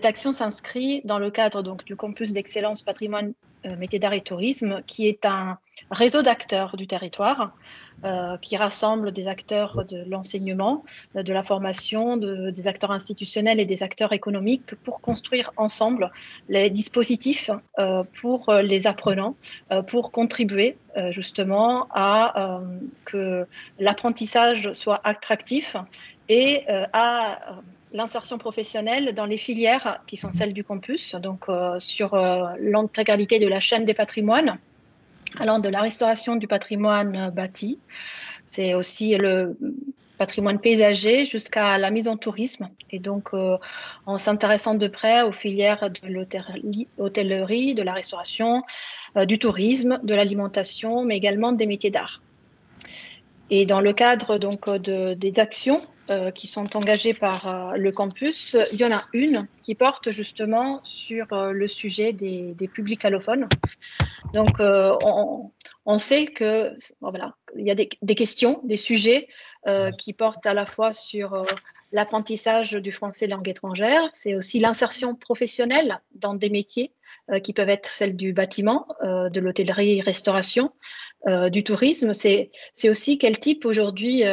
Cette action s'inscrit dans le cadre donc, du campus d'excellence patrimoine, métiers d'art et tourisme, qui est un réseau d'acteurs du territoire qui rassemble des acteurs de l'enseignement, de la formation, des acteurs institutionnels et des acteurs économiques pour construire ensemble les dispositifs pour les apprenants, pour contribuer justement à que l'apprentissage soit attractif et à l'insertion professionnelle dans les filières qui sont celles du campus, donc sur l'intégralité de la chaîne des patrimoines, allant de la restauration du patrimoine bâti, c'est aussi le patrimoine paysager jusqu'à la mise en tourisme. Et donc, en s'intéressant de près aux filières de l'hôtellerie, de la restauration, du tourisme, de l'alimentation, mais également des métiers d'art. Et dans le cadre donc, des actions qui sont engagées par le campus, il y en a une qui porte justement sur le sujet des publics allophones. Donc, on sait que voilà, il y a des questions, des sujets qui portent à la fois sur l'apprentissage du français langue étrangère, c'est aussi l'insertion professionnelle dans des métiers qui peuvent être celles du bâtiment, de l'hôtellerie-restauration, du tourisme. C'est aussi quel type aujourd'hui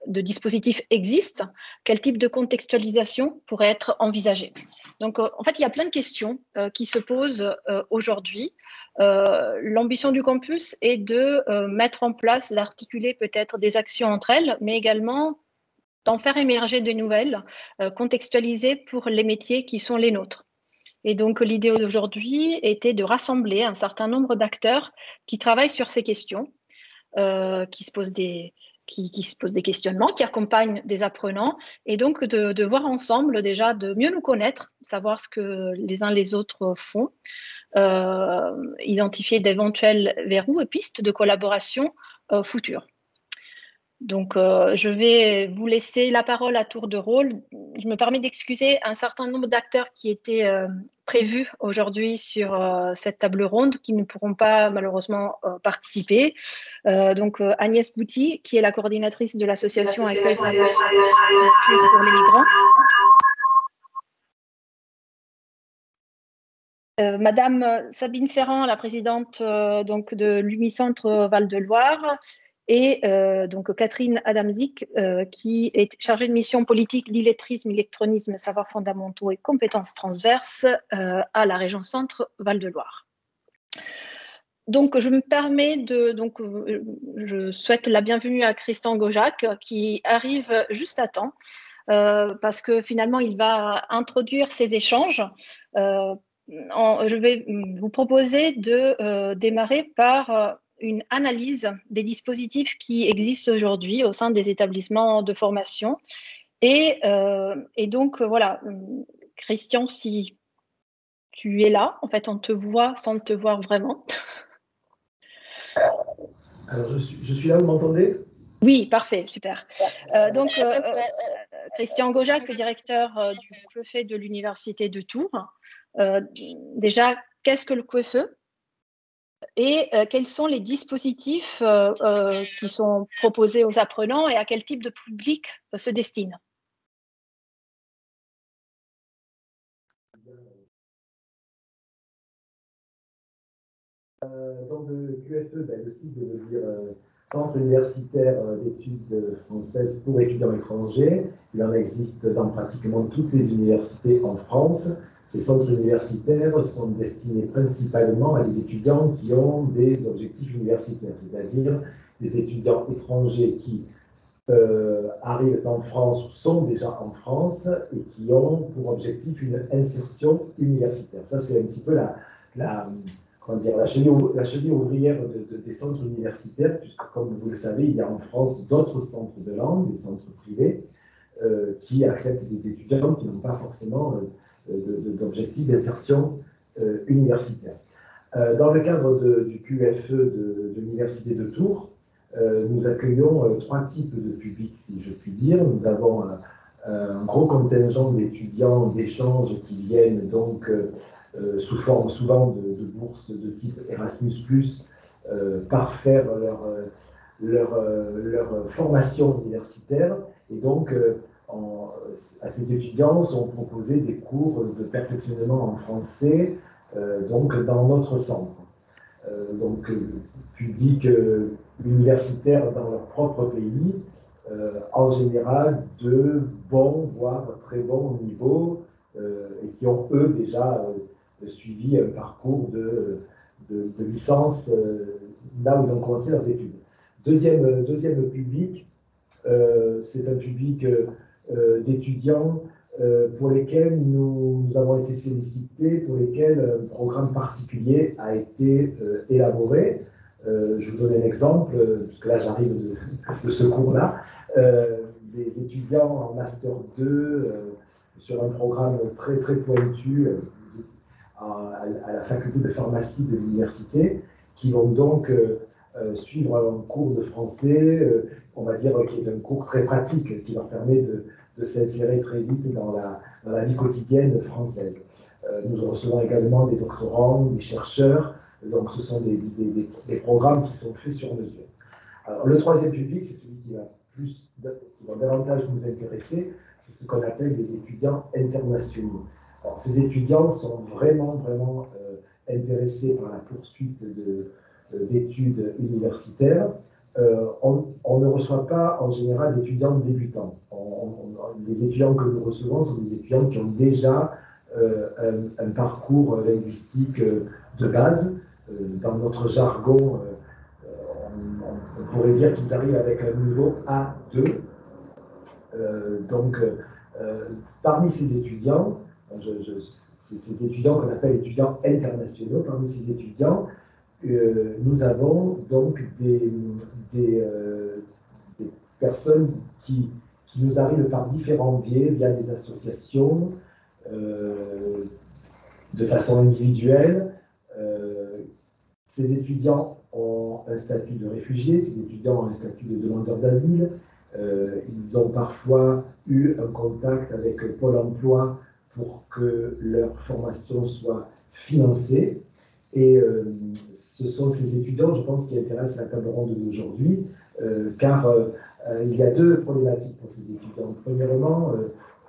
de dispositif existe, quel type de contextualisation pourrait être envisagée. Donc, en fait, il y a plein de questions qui se posent aujourd'hui. L'ambition du campus est de mettre en place, d'articuler peut-être des actions entre elles, mais également d'en faire émerger de nouvelles, contextualisées pour les métiers qui sont les nôtres. Et donc, l'idée d'aujourd'hui était de rassembler un certain nombre d'acteurs qui travaillent sur ces questions, qui se posent des questionnements, qui accompagnent des apprenants, et donc de voir ensemble déjà, de mieux nous connaître, savoir ce que les uns les autres font, identifier d'éventuels verrous et pistes de collaboration futures. Donc, je vais vous laisser la parole à tour de rôle. Je me permets d'excuser un certain nombre d'acteurs qui étaient prévus aujourd'hui sur cette table ronde, qui ne pourront pas malheureusement participer. Donc, Agnès Gouty, qui est la coordinatrice de l'association Accueil pour les migrants. Madame Sabine Ferrand, la présidente donc de l'UMI-Centre Val-de-Loire, et donc Catherine Adamzik, qui est chargée de mission politique d'illettrisme, électronisme, savoirs fondamentaux et compétences transverses à la région Centre Val-de-Loire. Donc, je me permets je souhaite la bienvenue à Christian Gojac, qui arrive juste à temps, parce que finalement, il va introduire ces échanges. Je vais vous proposer de démarrer par une analyse des dispositifs qui existent aujourd'hui au sein des établissements de formation. Et donc, voilà, Christian, si tu es là, en fait, on te voit sans te voir vraiment. Alors, je suis là, vous m'entendez? Oui, parfait, super. Christian Gojac, directeur du COEFE de l'Université de Tours. Déjà, qu'est-ce que le COEFE et quels sont les dispositifs qui sont proposés aux apprenants et à quel type de public se destinent? Donc, le QFE, le site veut dire Centre universitaire d'études françaises pour étudiants étrangers. Il en existe dans pratiquement toutes les universités en France. Ces centres universitaires sont destinés principalement à des étudiants qui ont des objectifs universitaires, c'est-à-dire des étudiants étrangers qui arrivent en France ou sont déjà en France et qui ont pour objectif une insertion universitaire. Ça, c'est un petit peu la cheville ouvrière des centres universitaires, puisque, comme vous le savez, il y a en France d'autres centres de langue, des centres privés, qui acceptent des étudiants qui n'ont pas forcément d'objectif d'insertion universitaire. Dans le cadre du QFE de l'Université de Tours, nous accueillons trois types de publics, si je puis dire. Nous avons un gros contingent d'étudiants d'échange qui viennent donc sous forme souvent de bourses de type Erasmus+, parfaire leur formation universitaire. Et donc, à ces étudiants sont proposés des cours de perfectionnement en français, donc dans notre centre. Donc, public universitaire dans leur propre pays, en général de bons, voire très bons niveaux, et qui ont, eux, déjà suivi un parcours de licence là où ils ont commencé leurs études. Deuxième public, c'est un public d'étudiants pour lesquels nous avons été sollicités, pour lesquels un programme particulier a été élaboré. Je vous donne un exemple, puisque là j'arrive de ce cours-là. Des étudiants en Master 2 sur un programme très très pointu à la faculté de pharmacie de l'université, qui vont donc suivre un cours de français, on va dire, qui est un cours très pratique, qui leur permet de s'insérer très vite dans la vie quotidienne française. Nous recevons également des doctorants, des chercheurs, donc ce sont des programmes qui sont faits sur mesure. Alors, le troisième public, c'est celui qui va davantage nous intéresser, c'est ce qu'on appelle des étudiants internationaux. Alors, ces étudiants sont vraiment intéressés par la poursuite d'études universitaires. On ne reçoit pas en général d'étudiants débutants. Les étudiants que nous recevons sont des étudiants qui ont déjà un parcours linguistique de base. Dans notre jargon, on pourrait dire qu'ils arrivent avec un niveau A2. Donc, parmi ces étudiants, ces étudiants qu'on appelle étudiants internationaux, parmi ces étudiants, nous avons donc des personnes qui nous arrivent par différents biais, via des associations, de façon individuelle. Ces étudiants ont un statut de réfugié, ces étudiants ont un statut de demandeur d'asile. Ils ont parfois eu un contact avec Pôle emploi pour que leur formation soit financée. Et ce sont ces étudiants, je pense, qui intéressent la table ronde d'aujourd'hui, car il y a deux problématiques pour ces étudiants. Premièrement,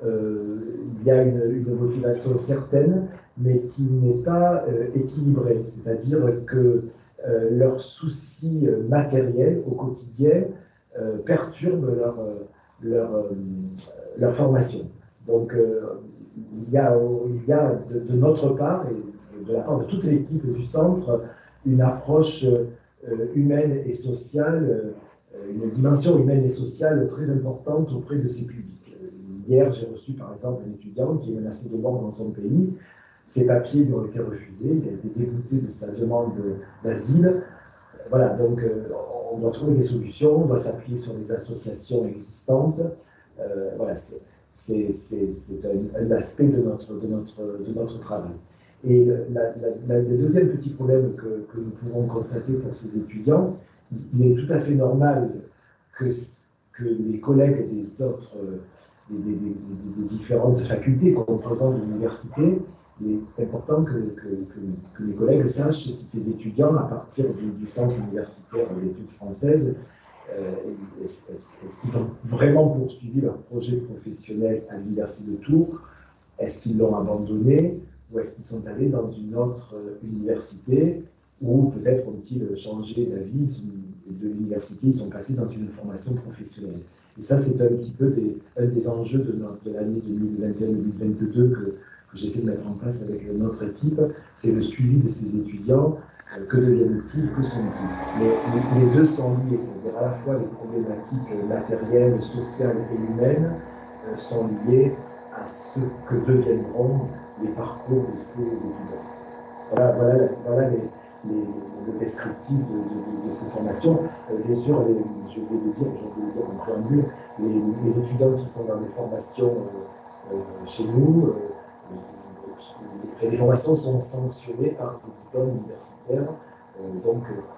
il y a une motivation certaine, mais qui n'est pas équilibrée. C'est-à-dire que leurs soucis matériels au quotidien perturbent leur formation. Donc, il y a de notre part, et de la part de toute l'équipe du centre, une approche humaine et sociale, une dimension humaine et sociale très importante auprès de ces publics. Hier, j'ai reçu par exemple un étudiant qui est menacé de mort dans son pays. Ses papiers lui ont été refusés, il a été débouté de sa demande d'asile. Voilà, donc on doit trouver des solutions, on doit s'appuyer sur les associations existantes. Voilà, c'est un aspect de notre travail. Et le deuxième petit problème que nous pouvons constater pour ces étudiants, il est tout à fait normal que les collègues des autres, des différentes facultés composant l'université, il est important que les collègues sachent si ces étudiants, à partir du centre universitaire d'études françaises, est-ce qu'ils ont vraiment poursuivi leur projet professionnel à l'université de Tours? Est-ce qu'ils l'ont abandonné? Ou est-ce qu'ils sont allés dans une autre université? Ou peut-être ont-ils changé d'avis de l'université, ils sont passés dans une formation professionnelle. Et ça, c'est un petit peu un des enjeux de l'année 2021-2022 que j'essaie de mettre en place avec notre équipe, c'est le suivi de ces étudiants. Que deviennent-ils? Que sont-ils? Mais les deux sont liés, c'est-à-dire à la fois les problématiques matérielles, sociales et humaines sont liées à ce que deviendront les parcours de ces étudiants. Voilà le descriptif de ces formations. Bien sûr, je vais le dire en préambule, les étudiants qui sont dans des formations chez nous, les formations sont sanctionnées par des diplômes universitaires,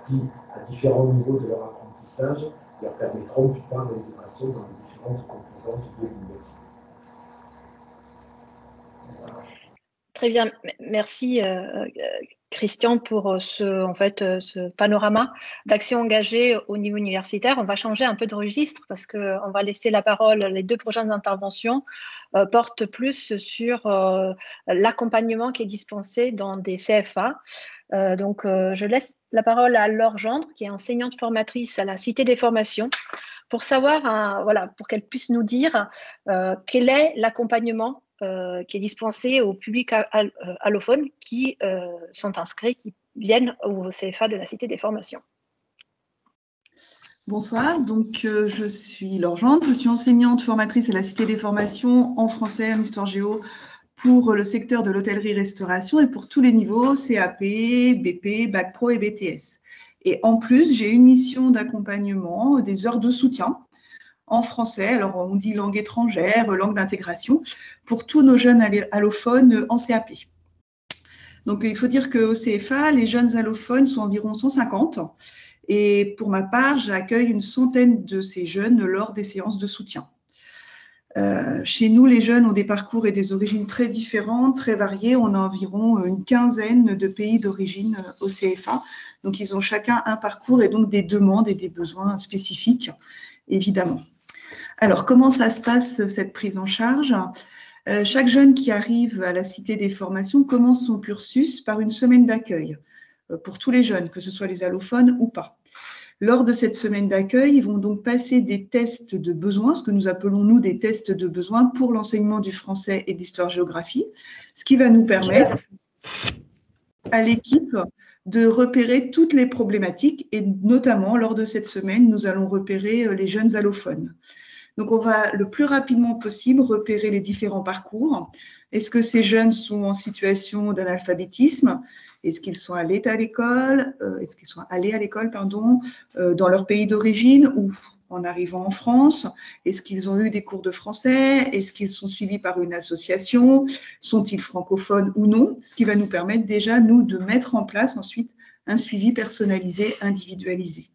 qui, à différents niveaux de leur apprentissage, leur permettront plus tard l'intégration dans les différentes composantes de l'université. Très bien, merci Christian, pour ce panorama d'actions engagées au niveau universitaire. On va changer un peu de registre parce qu'on va laisser la parole. Les 2 prochaines interventions portent plus sur l'accompagnement qui est dispensé dans des CFA. Je laisse la parole à Laure Gendre, qui est enseignante formatrice à la Cité des Formations, pour savoir, pour qu'elle puisse nous dire quel est l'accompagnement qui est dispensé au public allophone qui sont inscrits, qui viennent au CFA de la Cité des Formations. Bonsoir, donc je suis Laure Gendre, je suis enseignante formatrice à la Cité des Formations en français, en histoire géo, pour le secteur de l'hôtellerie-restauration et pour tous les niveaux, CAP, BP, Bac Pro et BTS. Et en plus, j'ai une mission d'accompagnement, des heures de soutien en français, alors on dit langue étrangère, langue d'intégration, pour tous nos jeunes allophones en CAP. Donc il faut dire qu'au CFA, les jeunes allophones sont environ 150. Et pour ma part, j'accueille une centaine de ces jeunes lors des séances de soutien. Chez nous, les jeunes ont des parcours et des origines très différentes, très variées. On a environ une quinzaine de pays d'origine au CFA. Donc, ils ont chacun un parcours et donc des demandes et des besoins spécifiques, évidemment. Alors, comment ça se passe, cette prise en charge ? Chaque jeune qui arrive à la Cité des Formations commence son cursus par une semaine d'accueil pour tous les jeunes, que ce soit les allophones ou pas. Lors de cette semaine d'accueil, ils vont donc passer des tests de besoins, ce que nous appelons, nous, des tests de besoins pour l'enseignement du français et d'histoire-géographie, ce qui va nous permettre à l'équipe de repérer toutes les problématiques et notamment, lors de cette semaine, nous allons repérer les jeunes allophones. Donc, on va le plus rapidement possible repérer les différents parcours. Est-ce que ces jeunes sont en situation d'analphabétisme ? Est-ce qu'ils sont allés à l'école, dans leur pays d'origine ou en arrivant en France? Est-ce qu'ils ont eu des cours de français? Est-ce qu'ils sont suivis par une association? Sont-ils francophones ou non? Ce qui va nous permettre déjà, nous, de mettre en place ensuite un suivi personnalisé, individualisé.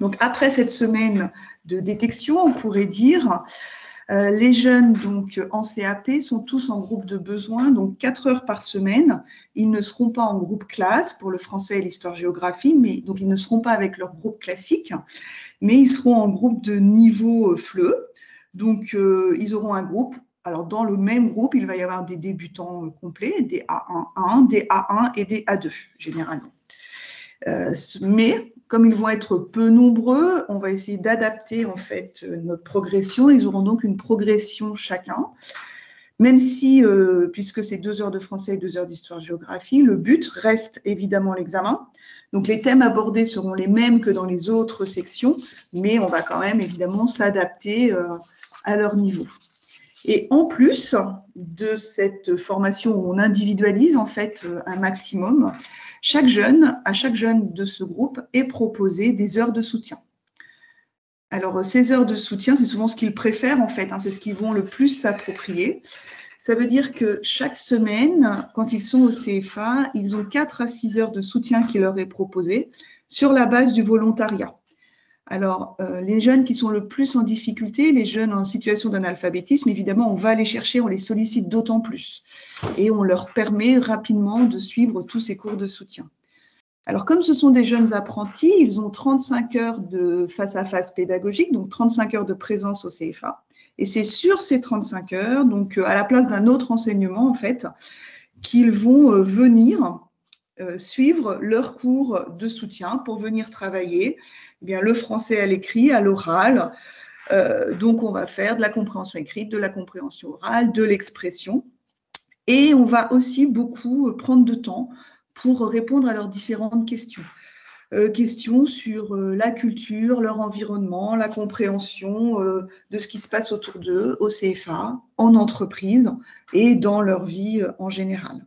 Donc, après cette semaine de détection, on pourrait dire, les jeunes donc, en CAP sont tous en groupe de besoins, donc 4 heures par semaine. Ils ne seront pas en groupe classe pour le français et l'histoire-géographie, mais donc ils ne seront pas avec leur groupe classique, mais ils seront en groupe de niveau FLE. Donc, ils auront un groupe. Alors, dans le même groupe, il va y avoir des débutants complets, des A1, des A1 et des A2, généralement. Mais comme ils vont être peu nombreux, on va essayer d'adapter en fait notre progression. Ils auront donc une progression chacun, même si, puisque c'est 2 heures de français et 2 heures d'histoire-géographie, le but reste évidemment l'examen. Donc les thèmes abordés seront les mêmes que dans les autres sections, mais on va quand même évidemment s'adapter à leur niveau. Et en plus de cette formation où on individualise en fait un maximum, à chaque jeune de ce groupe est proposé des heures de soutien. Alors, ces heures de soutien, c'est souvent ce qu'ils préfèrent en fait, c'est ce qu'ils vont le plus s'approprier. Ça veut dire que chaque semaine, quand ils sont au CFA, ils ont 4 à 6 heures de soutien qui leur est proposé sur la base du volontariat. Alors, les jeunes qui sont le plus en difficulté, les jeunes en situation d'analphabétisme, évidemment, on va les chercher, on les sollicite d'autant plus. Et on leur permet rapidement de suivre tous ces cours de soutien. Alors, comme ce sont des jeunes apprentis, ils ont 35 heures de face-à-face pédagogique, donc 35 heures de présence au CFA. Et c'est sur ces 35 heures, donc à la place d'un autre enseignement, en fait, qu'ils vont venir suivre leurs cours de soutien pour venir travailler le français à l'écrit, à l'oral. Donc, on va faire de la compréhension écrite, de la compréhension orale, de l'expression. Et on va aussi beaucoup prendre de temps pour répondre à leurs différentes questions. Questions sur la culture, leur environnement, la compréhension de ce qui se passe autour d'eux au CFA, en entreprise et dans leur vie en général.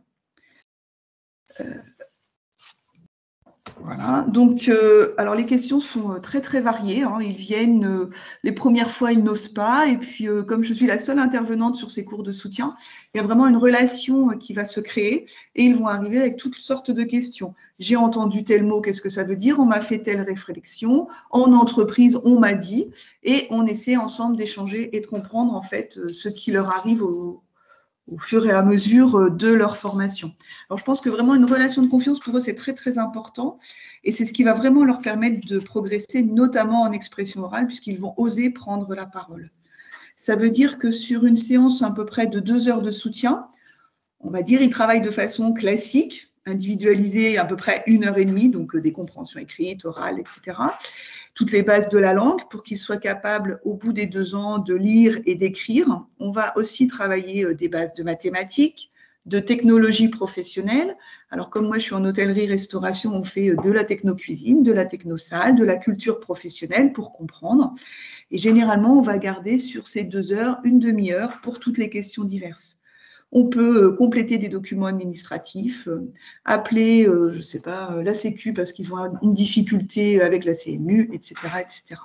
Voilà, donc alors les questions sont très très variées, ils viennent, les premières fois ils n'osent pas et puis comme je suis la seule intervenante sur ces cours de soutien, il y a vraiment une relation qui va se créer et ils vont arriver avec toutes sortes de questions. J'ai entendu tel mot, qu'est-ce que ça veut dire? On m'a fait telle réflexion, en entreprise on m'a dit et on essaie ensemble d'échanger et de comprendre en fait ce qui leur arrive au fur et à mesure de leur formation. Alors, je pense que vraiment une relation de confiance, pour eux, c'est très, très important. Et c'est ce qui va vraiment leur permettre de progresser, notamment en expression orale, puisqu'ils vont oser prendre la parole. Ça veut dire que sur une séance à peu près de 2 heures de soutien, on va dire, ils travaillent de façon classique, individualisée à peu près 1 heure et demie, donc des compréhensions écrites, orales, etc. Toutes les bases de la langue pour qu'ils soient capables, au bout des 2 ans, de lire et d'écrire. On va aussi travailler des bases de mathématiques, de technologie professionnelle. Alors, comme moi, je suis en hôtellerie-restauration, on fait de la techno-cuisine, de la techno-salle, de la culture professionnelle pour comprendre. Et généralement, on va garder sur ces 2 heures, une demi-heure pour toutes les questions diverses. On peut compléter des documents administratifs, appeler, je ne sais pas, la Sécu parce qu'ils ont une difficulté avec la CMU, etc., etc.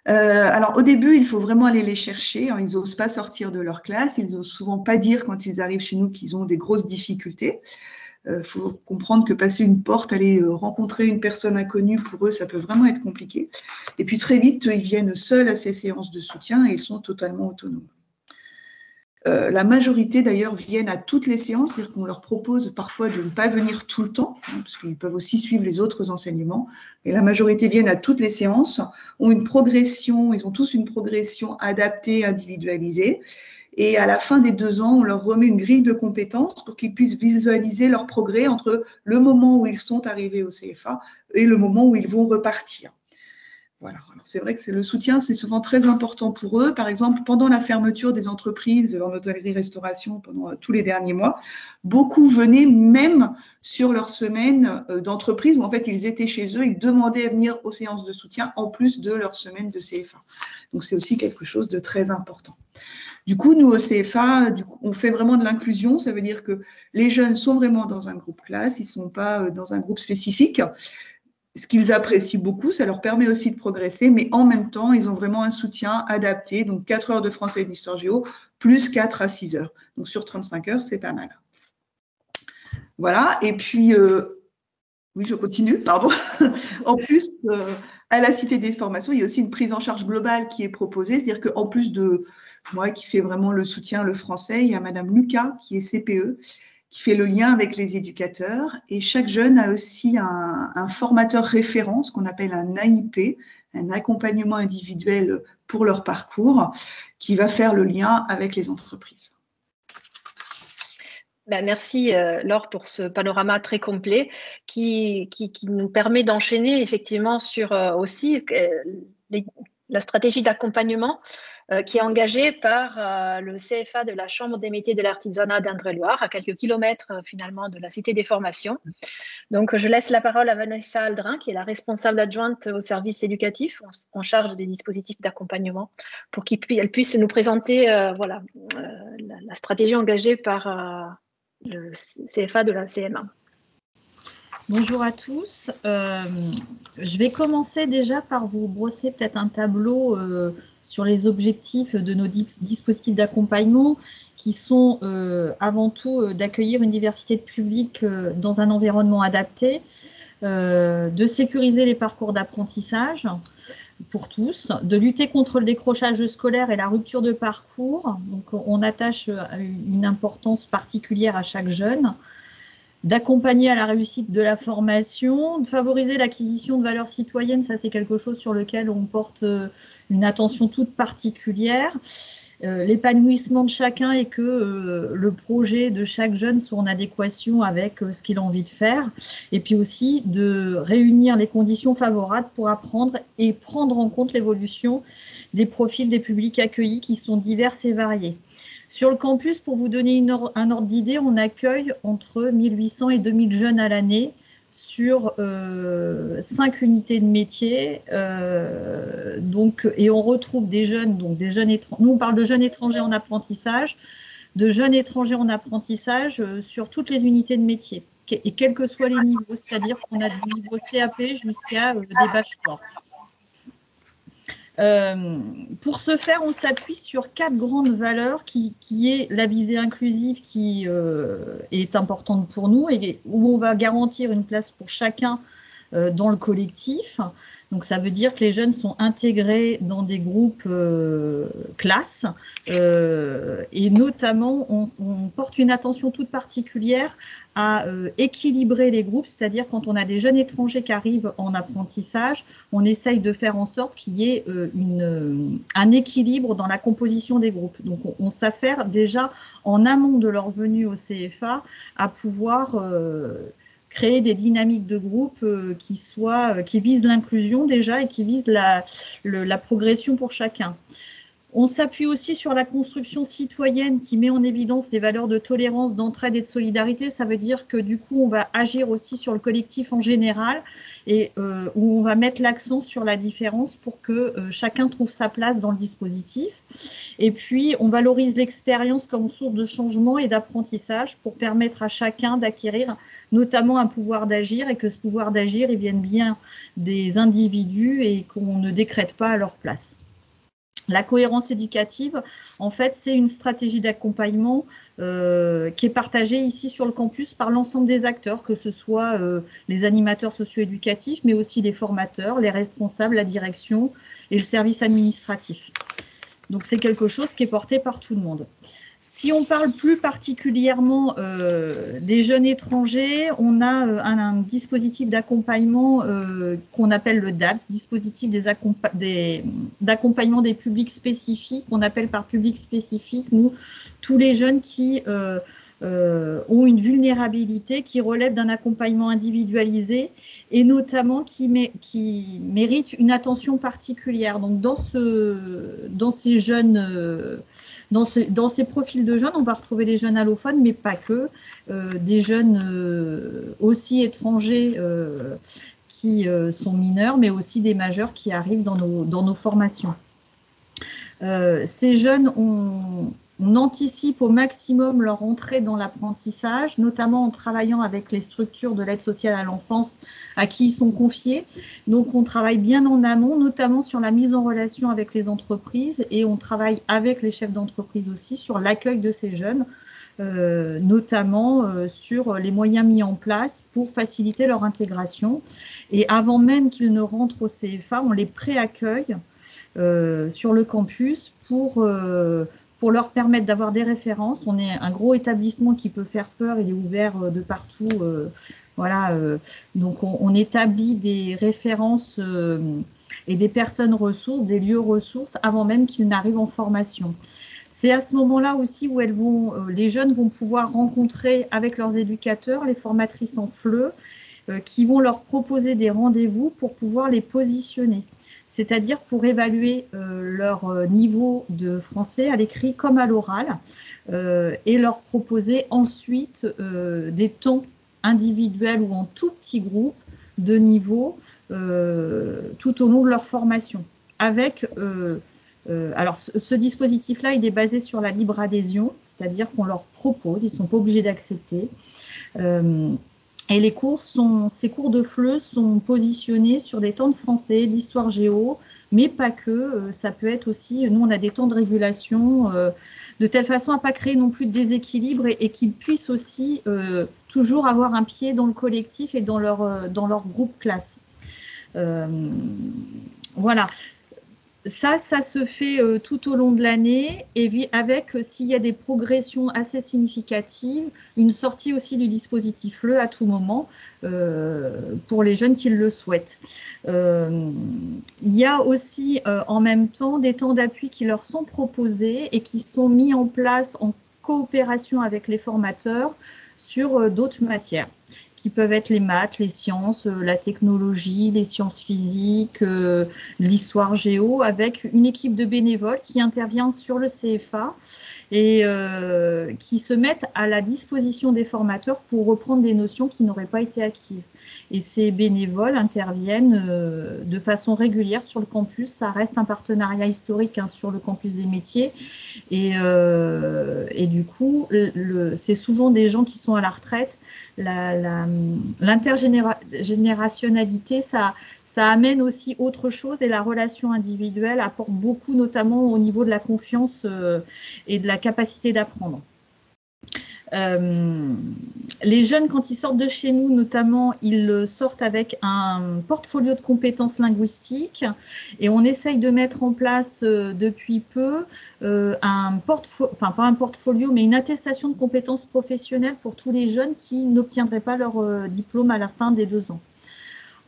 Alors, au début, il faut vraiment aller les chercher. Ils n'osent pas sortir de leur classe. Ils n'osent souvent pas dire quand ils arrivent chez nous qu'ils ont des grosses difficultés. Faut comprendre que passer une porte, aller rencontrer une personne inconnue, pour eux, ça peut vraiment être compliqué. Et puis, très vite, ils viennent seuls à ces séances de soutien et ils sont totalement autonomes. La majorité, d'ailleurs, viennent à toutes les séances, c'est-à-dire qu'on leur propose parfois de ne pas venir tout le temps, parce qu'ils peuvent aussi suivre les autres enseignements, et la majorité viennent à toutes les séances, ont une progression, ils ont tous une progression adaptée, individualisée, et à la fin des 2 ans, on leur remet une grille de compétences pour qu'ils puissent visualiser leur progrès entre le moment où ils sont arrivés au CFA et le moment où ils vont repartir. Voilà. C'est vrai que le soutien, c'est souvent très important pour eux. Par exemple, pendant la fermeture des entreprises en hôtellerie-restauration pendant tous les derniers mois, beaucoup venaient même sur leur semaine d'entreprise où en fait ils étaient chez eux, ils demandaient à venir aux séances de soutien en plus de leur semaine de CFA. Donc c'est aussi quelque chose de très important. Du coup, nous au CFA, on fait vraiment de l'inclusion. Ça veut dire que les jeunes sont vraiment dans un groupe classe, ils ne sont pas dans un groupe spécifique. Ce qu'ils apprécient beaucoup, ça leur permet aussi de progresser, mais en même temps, ils ont vraiment un soutien adapté, donc 4 heures de français et d'histoire géo, plus 4 à 6 heures. Donc sur 35 heures, c'est pas mal. Voilà, et puis, oui, je continue, pardon. En plus, à la Cité des formations, il y a aussi une prise en charge globale qui est proposée, c'est-à-dire qu'en plus de moi qui fais vraiment le soutien, le français, il y a Madame Lucas qui est CPE, qui fait le lien avec les éducateurs. Et chaque jeune a aussi un formateur référent, ce qu'on appelle un AIP, un accompagnement individuel pour leur parcours, qui va faire le lien avec les entreprises. Merci Laure pour ce panorama très complet qui nous permet d'enchaîner effectivement sur aussi la stratégie d'accompagnement qui est engagée par le CFA de la Chambre des métiers de l'artisanat d'Indre-et-Loire, à quelques kilomètres finalement de la Cité des formations. Donc, je laisse la parole à Vanessa Aldrin, qui est la responsable adjointe au service éducatif en charge des dispositifs d'accompagnement, pour qu'elle puisse nous présenter la stratégie engagée par le CFA de la CMA. Bonjour à tous. Je vais commencer déjà par vous brosser peut-être un tableau sur les objectifs de nos dispositifs d'accompagnement qui sont avant tout d'accueillir une diversité de publics dans un environnement adapté, de sécuriser les parcours d'apprentissage pour tous, de lutter contre le décrochage scolaire et la rupture de parcours. Donc, on attache une importance particulière à chaque jeune, d'accompagner à la réussite de la formation, de favoriser l'acquisition de valeurs citoyennes, ça c'est quelque chose sur lequel on porte une attention toute particulière, l'épanouissement de chacun et que le projet de chaque jeune soit en adéquation avec ce qu'il a envie de faire, et puis aussi de réunir les conditions favorables pour apprendre et prendre en compte l'évolution des profils des publics accueillis qui sont divers et variés. Sur le campus, pour vous donner un ordre d'idée, on accueille entre 1800 et 2000 jeunes à l'année sur 5 unités de métier. Et on retrouve des jeunes, donc des jeunes étrangers. Nous, on parle de jeunes étrangers en apprentissage, de jeunes étrangers en apprentissage sur toutes les unités de métier, et quels que soient les niveaux, c'est-à-dire qu'on a du niveau CAP jusqu'à des bachelors. Pour ce faire, on s'appuie sur 4 grandes valeurs qui est la visée inclusive qui est importante pour nous et où on va garantir une place pour chacun dans le collectif. Donc, ça veut dire que les jeunes sont intégrés dans des groupes classes et notamment, on porte une attention toute particulière à équilibrer les groupes, c'est-à-dire quand on a des jeunes étrangers qui arrivent en apprentissage, on essaye de faire en sorte qu'il y ait un équilibre dans la composition des groupes. Donc, on s'affaire déjà en amont de leur venue au CFA à pouvoir créer des dynamiques de groupe qui visent l'inclusion déjà et qui visent la progression pour chacun. On s'appuie aussi sur la construction citoyenne qui met en évidence des valeurs de tolérance, d'entraide et de solidarité. Ça veut dire que du coup, on va agir aussi sur le collectif en général et où on va mettre l'accent sur la différence pour que chacun trouve sa place dans le dispositif. Et puis, on valorise l'expérience comme source de changement et d'apprentissage pour permettre à chacun d'acquérir notamment un pouvoir d'agir et que ce pouvoir d'agir, il vienne bien des individus et qu'on ne décrète pas à leur place. La cohérence éducative, en fait, c'est une stratégie d'accompagnement qui est partagée ici sur le campus par l'ensemble des acteurs, que ce soit les animateurs socio-éducatifs, mais aussi les formateurs, les responsables, la direction et le service administratif. Donc, c'est quelque chose qui est porté par tout le monde. Si on parle plus particulièrement des jeunes étrangers, on a un dispositif d'accompagnement qu'on appelle le DAPS, dispositif d'accompagnement des publics spécifiques, qu'on appelle par public spécifique, nous, tous les jeunes qui ont une vulnérabilité, qui relèvent d'un accompagnement individualisé et notamment qui méritent une attention particulière. Donc, dans ces jeunes, dans ces profils de jeunes, on va retrouver des jeunes allophones, mais pas que, des jeunes aussi étrangers qui sont mineurs, mais aussi des majeurs qui arrivent dans nos formations. Ces jeunes on anticipe au maximum leur entrée dans l'apprentissage, notamment en travaillant avec les structures de l'aide sociale à l'enfance à qui ils sont confiés. Donc, on travaille bien en amont, notamment sur la mise en relation avec les entreprises et on travaille avec les chefs d'entreprise aussi sur l'accueil de ces jeunes, notamment sur les moyens mis en place pour faciliter leur intégration. Et avant même qu'ils ne rentrent au CFA, on les préaccueille sur le campus pour leur permettre d'avoir des références. On est un gros établissement qui peut faire peur, il est ouvert de partout. Donc on établit des références et des personnes ressources, des lieux ressources avant même qu'ils n'arrivent en formation. C'est à ce moment-là aussi où les jeunes vont pouvoir rencontrer avec leurs éducateurs, les formatrices en FLE, qui vont leur proposer des rendez-vous pour pouvoir les positionner. C'est-à-dire pour évaluer leur niveau de français à l'écrit comme à l'oral et leur proposer ensuite des temps individuels ou en tout petit groupe de niveau tout au long de leur formation. Alors, ce dispositif-là, il est basé sur la libre adhésion, c'est-à-dire qu'on leur propose, ils ne sont pas obligés d'accepter. Et ces cours de FLE sont positionnés sur des temps de français, d'histoire géo, mais pas que. Ça peut être aussi, nous on a des temps de régulation, de telle façon à ne pas créer non plus de déséquilibre et qu'ils puissent aussi toujours avoir un pied dans le collectif et dans leur groupe classe. Voilà. Ça se fait tout au long de l'année et avec, s'il y a des progressions assez significatives, une sortie aussi du dispositif FLE à tout moment pour les jeunes qui le souhaitent. Il y a aussi en même temps des temps d'appui qui leur sont proposés et qui sont mis en place en coopération avec les formateurs sur d'autres matières, qui peuvent être les maths, les sciences, la technologie, les sciences physiques, l'histoire géo, avec une équipe de bénévoles qui intervient sur le CFA et qui se mettent à la disposition des formateurs pour reprendre des notions qui n'auraient pas été acquises. Et ces bénévoles interviennent de façon régulière sur le campus. Ça reste un partenariat historique sur le campus des métiers. Et du coup, c'est souvent des gens qui sont à la retraite. L'intergénérationnalité, ça amène aussi autre chose et la relation individuelle apporte beaucoup, notamment au niveau de la confiance et de la capacité d'apprendre. Les jeunes, quand ils sortent de chez nous, notamment, ils sortent avec un portfolio de compétences linguistiques et on essaye de mettre en place depuis peu pas un portfolio, mais une attestation de compétences professionnelles pour tous les jeunes qui n'obtiendraient pas leur diplôme à la fin des 2 ans.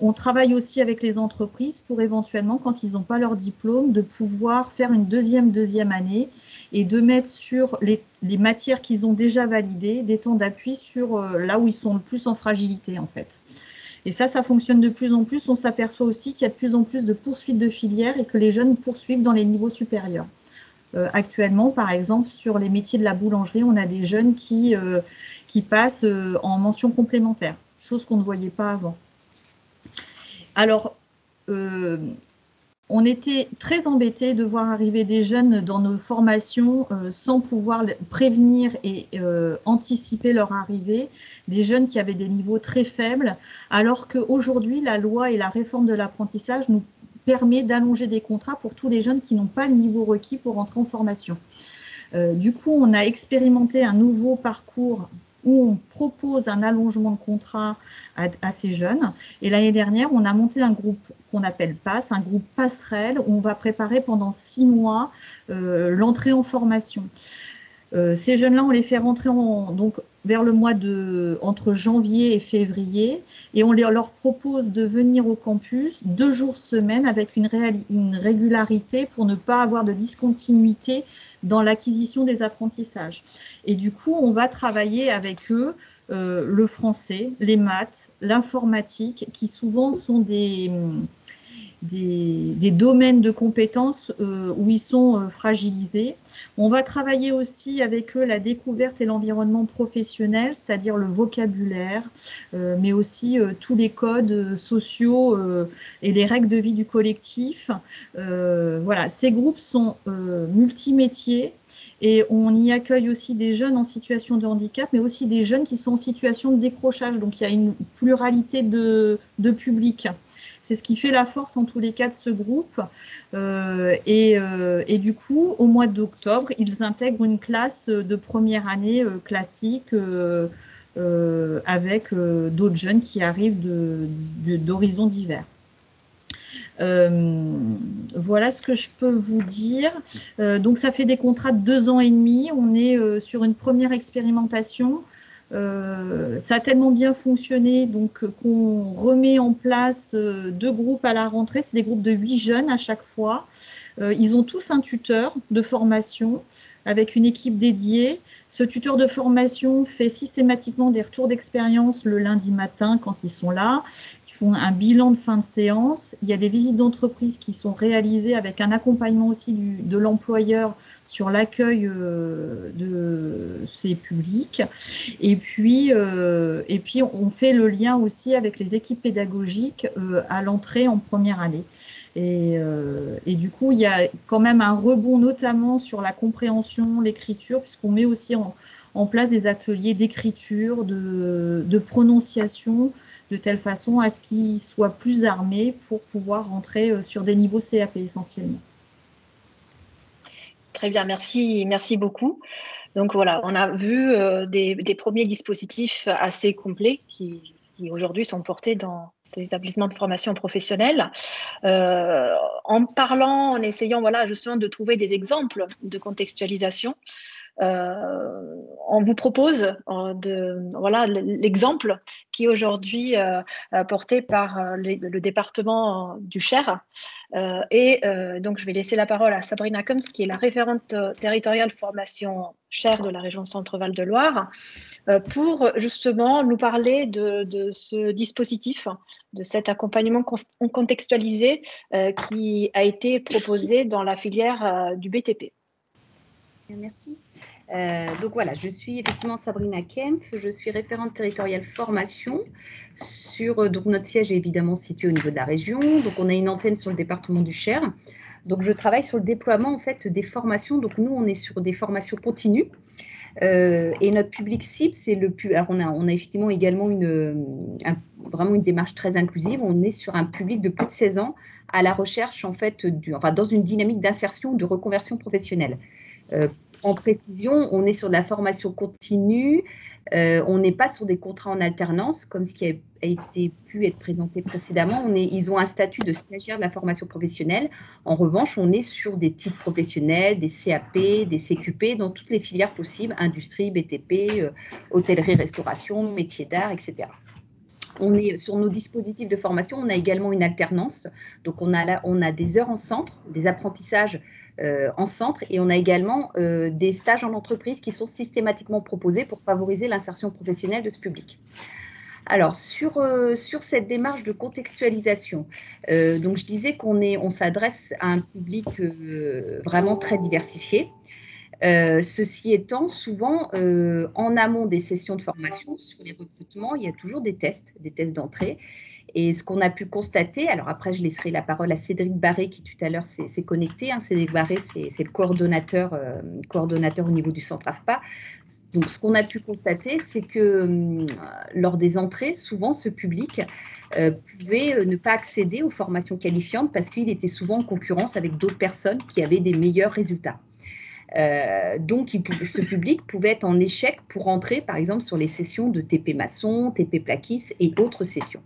On travaille aussi avec les entreprises pour éventuellement, quand ils n'ont pas leur diplôme, de pouvoir faire une deuxième année et de mettre sur les matières qu'ils ont déjà validées des temps d'appui sur là où ils sont le plus en fragilité en fait. Et ça fonctionne de plus en plus. On s'aperçoit aussi qu'il y a de plus en plus de poursuites de filières et que les jeunes poursuivent dans les niveaux supérieurs. Actuellement, par exemple, sur les métiers de la boulangerie, on a des jeunes qui passent en mention complémentaire, chose qu'on ne voyait pas avant. Alors, on était très embêtés de voir arriver des jeunes dans nos formations sans pouvoir prévenir et anticiper leur arrivée, des jeunes qui avaient des niveaux très faibles, alors qu'aujourd'hui, la loi et la réforme de l'apprentissage nous permet d'allonger des contrats pour tous les jeunes qui n'ont pas le niveau requis pour entrer en formation. Du coup, on a expérimenté un nouveau parcours où on propose un allongement de contrat à ces jeunes. Et l'année dernière, on a monté un groupe qu'on appelle PASS, un groupe passerelle, où on va préparer pendant 6 mois l'entrée en formation. Ces jeunes-là, on les fait rentrer donc vers le mois entre janvier et février, et on leur propose de venir au campus 2 jours semaine avec une régularité pour ne pas avoir de discontinuité dans l'acquisition des apprentissages. Et du coup, on va travailler avec eux le français, les maths, l'informatique, qui souvent sont des domaines de compétences où ils sont fragilisés. On va travailler aussi avec eux la découverte et l'environnement professionnel, c'est-à-dire le vocabulaire, mais aussi tous les codes sociaux et les règles de vie du collectif. Voilà, ces groupes sont multimétiers. Et on y accueille aussi des jeunes en situation de handicap, mais aussi des jeunes qui sont en situation de décrochage. Donc, il y a une pluralité de publics. C'est ce qui fait la force, en tous les cas, de ce groupe. Et du coup, au mois d'octobre, ils intègrent une classe de première année classique avec d'autres jeunes qui arrivent d'horizons divers. Voilà ce que je peux vous dire. Donc, ça fait des contrats de 2 ans et demi. On est sur une première expérimentation. Ça a tellement bien fonctionné donc qu'on remet en place 2 groupes à la rentrée. C'est des groupes de 8 jeunes à chaque fois. Ils ont tous un tuteur de formation avec une équipe dédiée. Ce tuteur de formation fait systématiquement des retours d'expérience le lundi matin quand ils sont là. Font un bilan de fin de séance. Il y a des visites d'entreprise qui sont réalisées avec un accompagnement aussi de l'employeur sur l'accueil de ces publics. Et puis, on fait le lien aussi avec les équipes pédagogiques à l'entrée en première année. Et du coup, il y a quand même un rebond, notamment sur la compréhension, l'écriture, puisqu'on met aussi en place des ateliers d'écriture, de prononciation, de telle façon à ce qu'ils soient plus armés pour pouvoir rentrer sur des niveaux CAP essentiellement. Très bien, merci beaucoup. Donc voilà, on a vu des premiers dispositifs assez complets qui aujourd'hui sont portés dans des établissements de formation professionnelle. En essayant justement de trouver des exemples de contextualisation, on vous propose l'exemple qui est aujourd'hui porté par le département du Cher. Donc, je vais laisser la parole à Sabrina Combs, qui est la référente territoriale formation Cher de la région Centre-Val de Loire, pour justement nous parler de ce dispositif, de cet accompagnement contextualisé qui a été proposé dans la filière du BTP. Merci. Donc voilà, je suis effectivement Sabrina Kempf, je suis référente territoriale formation. Donc notre siège est évidemment situé au niveau de la région, donc on a une antenne sur le département du Cher. Donc je travaille sur le déploiement en fait des formations. Donc nous on est sur des formations continues et notre public cible c'est alors on a effectivement également vraiment une démarche très inclusive. On est sur un public de plus de 16 ans à la recherche en fait dans une dynamique d'insertion ou de reconversion professionnelle. en précision, on est sur de la formation continue, on n'est pas sur des contrats en alternance, comme ce qui a pu être présenté précédemment. Ils ont un statut de stagiaire de la formation professionnelle. En revanche, on est sur des titres professionnels, des CAP, des CQP, dans toutes les filières possibles, industrie, BTP, hôtellerie, restauration, métiers d'art, etc. Sur nos dispositifs de formation, on a également une alternance. Donc, on a des heures en centre, des apprentissages en centre, et on a également des stages en entreprise qui sont systématiquement proposés pour favoriser l'insertion professionnelle de ce public. Alors, sur cette démarche de contextualisation, donc je disais qu'on s'adresse à un public vraiment très diversifié. Ceci étant, souvent, en amont des sessions de formation, sur les recrutements, il y a toujours des tests d'entrée. Et ce qu'on a pu constater, alors après, je laisserai la parole à Cédric Barré, qui tout à l'heure s'est connecté. Cédric Barré, c'est le coordonnateur au niveau du centre AFPA. Donc, ce qu'on a pu constater, c'est que lors des entrées, souvent, ce public pouvait ne pas accéder aux formations qualifiantes parce qu'il était souvent en concurrence avec d'autres personnes qui avaient des meilleurs résultats. Donc, ce public pouvait être en échec pour entrer, par exemple, sur les sessions de TP maçon, TP plaquiste et autres sessions.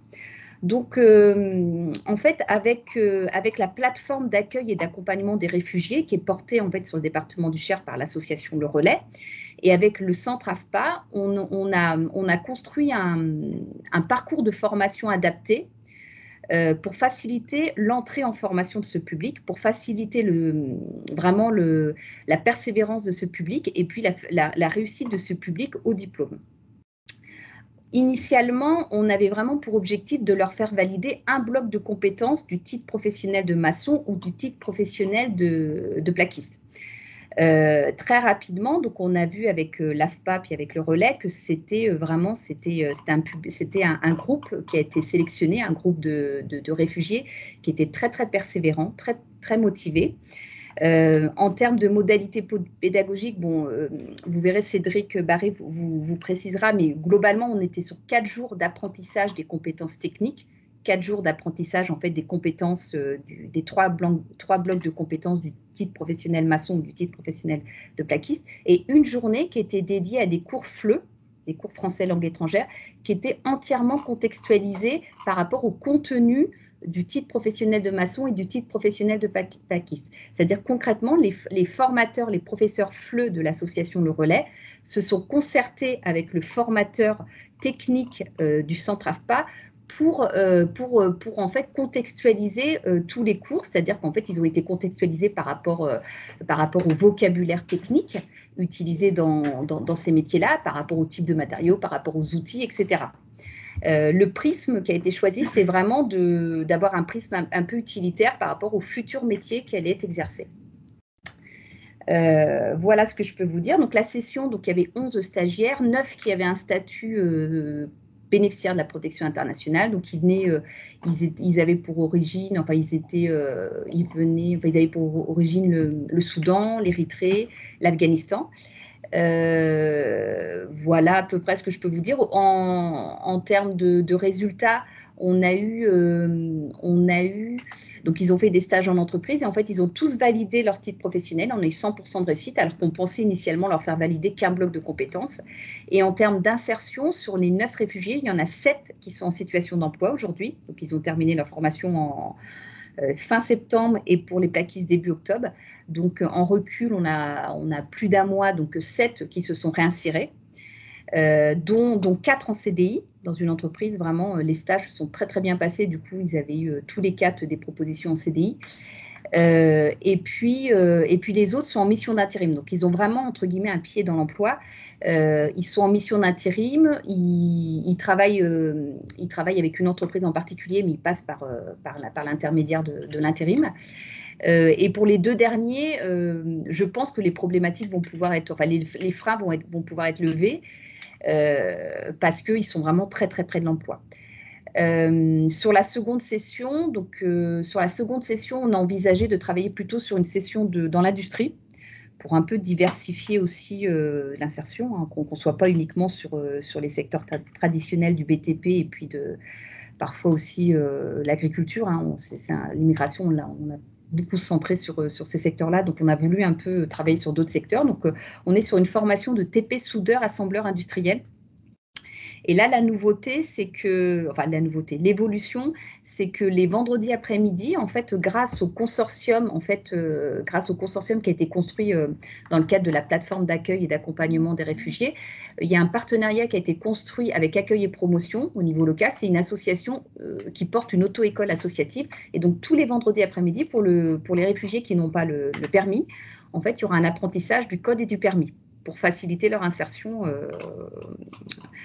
Donc, en fait, avec la plateforme d'accueil et d'accompagnement des réfugiés qui est portée en fait sur le département du Cher par l'association Le Relais, et avec le centre AFPA, on a construit un parcours de formation adapté pour faciliter l'entrée en formation de ce public, pour faciliter vraiment la persévérance de ce public et puis la réussite de ce public au diplôme. Initialement, on avait vraiment pour objectif de leur faire valider un bloc de compétences du titre professionnel de maçon ou du titre professionnel de plaquiste. Très rapidement, donc on a vu avec l'AFPA puis avec le Relais que c'était un groupe qui a été sélectionné, un groupe de réfugiés qui était très très persévérant, très très motivé. En termes de modalités pédagogiques, bon, vous verrez, Cédric Barré vous précisera, mais globalement, on était sur 4 jours d'apprentissage des compétences techniques, 4 jours d'apprentissage en fait des compétences, des trois blocs de compétences du titre professionnel maçon ou du titre professionnel de plaquiste, et une journée qui était dédiée à des cours FLE, des cours français langue étrangère, qui étaient entièrement contextualisés par rapport au contenu du titre professionnel de maçon et du titre professionnel de plaquiste. C'est-à-dire concrètement, les formateurs, les professeurs FLE de l'association Le Relais se sont concertés avec le formateur technique du centre AFPA pour en fait contextualiser tous les cours, c'est-à-dire qu'en fait, ils ont été contextualisés par rapport au vocabulaire technique utilisé dans ces métiers-là, par rapport au type de matériaux, par rapport aux outils, etc. Le prisme qui a été choisi, c'est vraiment d'avoir un prisme un peu utilitaire par rapport au futur métier qui allait être exercé. Voilà ce que je peux vous dire. Donc la session, donc il y avait 11 stagiaires, 9 qui avaient un statut bénéficiaire de la protection internationale. Donc ils venaient, ils avaient pour origine, enfin ils avaient pour origine le Soudan, l'Érythrée, l'Afghanistan. Voilà à peu près ce que je peux vous dire. En termes de résultats, on a eu, donc ils ont fait des stages en entreprise et en fait, ils ont tous validé leur titre professionnel. On a eu 100% de réussite alors qu'on pensait initialement leur faire valider qu'un bloc de compétences. Et en termes d'insertion, sur les 9 réfugiés, il y en a 7 qui sont en situation d'emploi aujourd'hui. Donc, ils ont terminé leur formation en fin septembre et pour les plaquistes début octobre. Donc, en recul, on a plus d'un mois, donc 7 qui se sont réinsérés, dont 4 en CDI dans une entreprise. Vraiment, les stages se sont très, très bien passés. Du coup, ils avaient eu tous les 4 des propositions en CDI. Et puis les autres sont en mission d'intérim. Donc, ils ont vraiment, entre guillemets, un pied dans l'emploi. Ils sont en mission d'intérim. Ils travaillent avec une entreprise en particulier, mais ils passent par l'intermédiaire de l'intérim. Et pour les 2 derniers, je pense que les problématiques vont pouvoir être, enfin, les freins vont pouvoir être levés parce qu'ils sont vraiment très, très près de l'emploi. Sur la seconde session, on a envisagé de travailler plutôt sur une session dans l'industrie pour un peu diversifier aussi l'insertion, hein, qu'on ne soit pas uniquement sur les secteurs traditionnels du BTP et puis parfois aussi l'agriculture. Hein, l'immigration, on a beaucoup centré sur ces secteurs-là. Donc, on a voulu un peu travailler sur d'autres secteurs. Donc, on est sur une formation de TP soudeur assembleur industriel. Et là, la nouveauté, c'est que, enfin la nouveauté, l'évolution, c'est que les vendredis après-midi, en fait, grâce au consortium, qui a été construit dans le cadre de la plateforme d'accueil et d'accompagnement des réfugiés, il y a un partenariat qui a été construit avec Accueil et Promotion au niveau local. C'est une association qui porte une auto-école associative. Et donc, tous les vendredis après-midi, pour les réfugiés qui n'ont pas le permis, en fait, il y aura un apprentissage du code et du permis pour faciliter leur insertion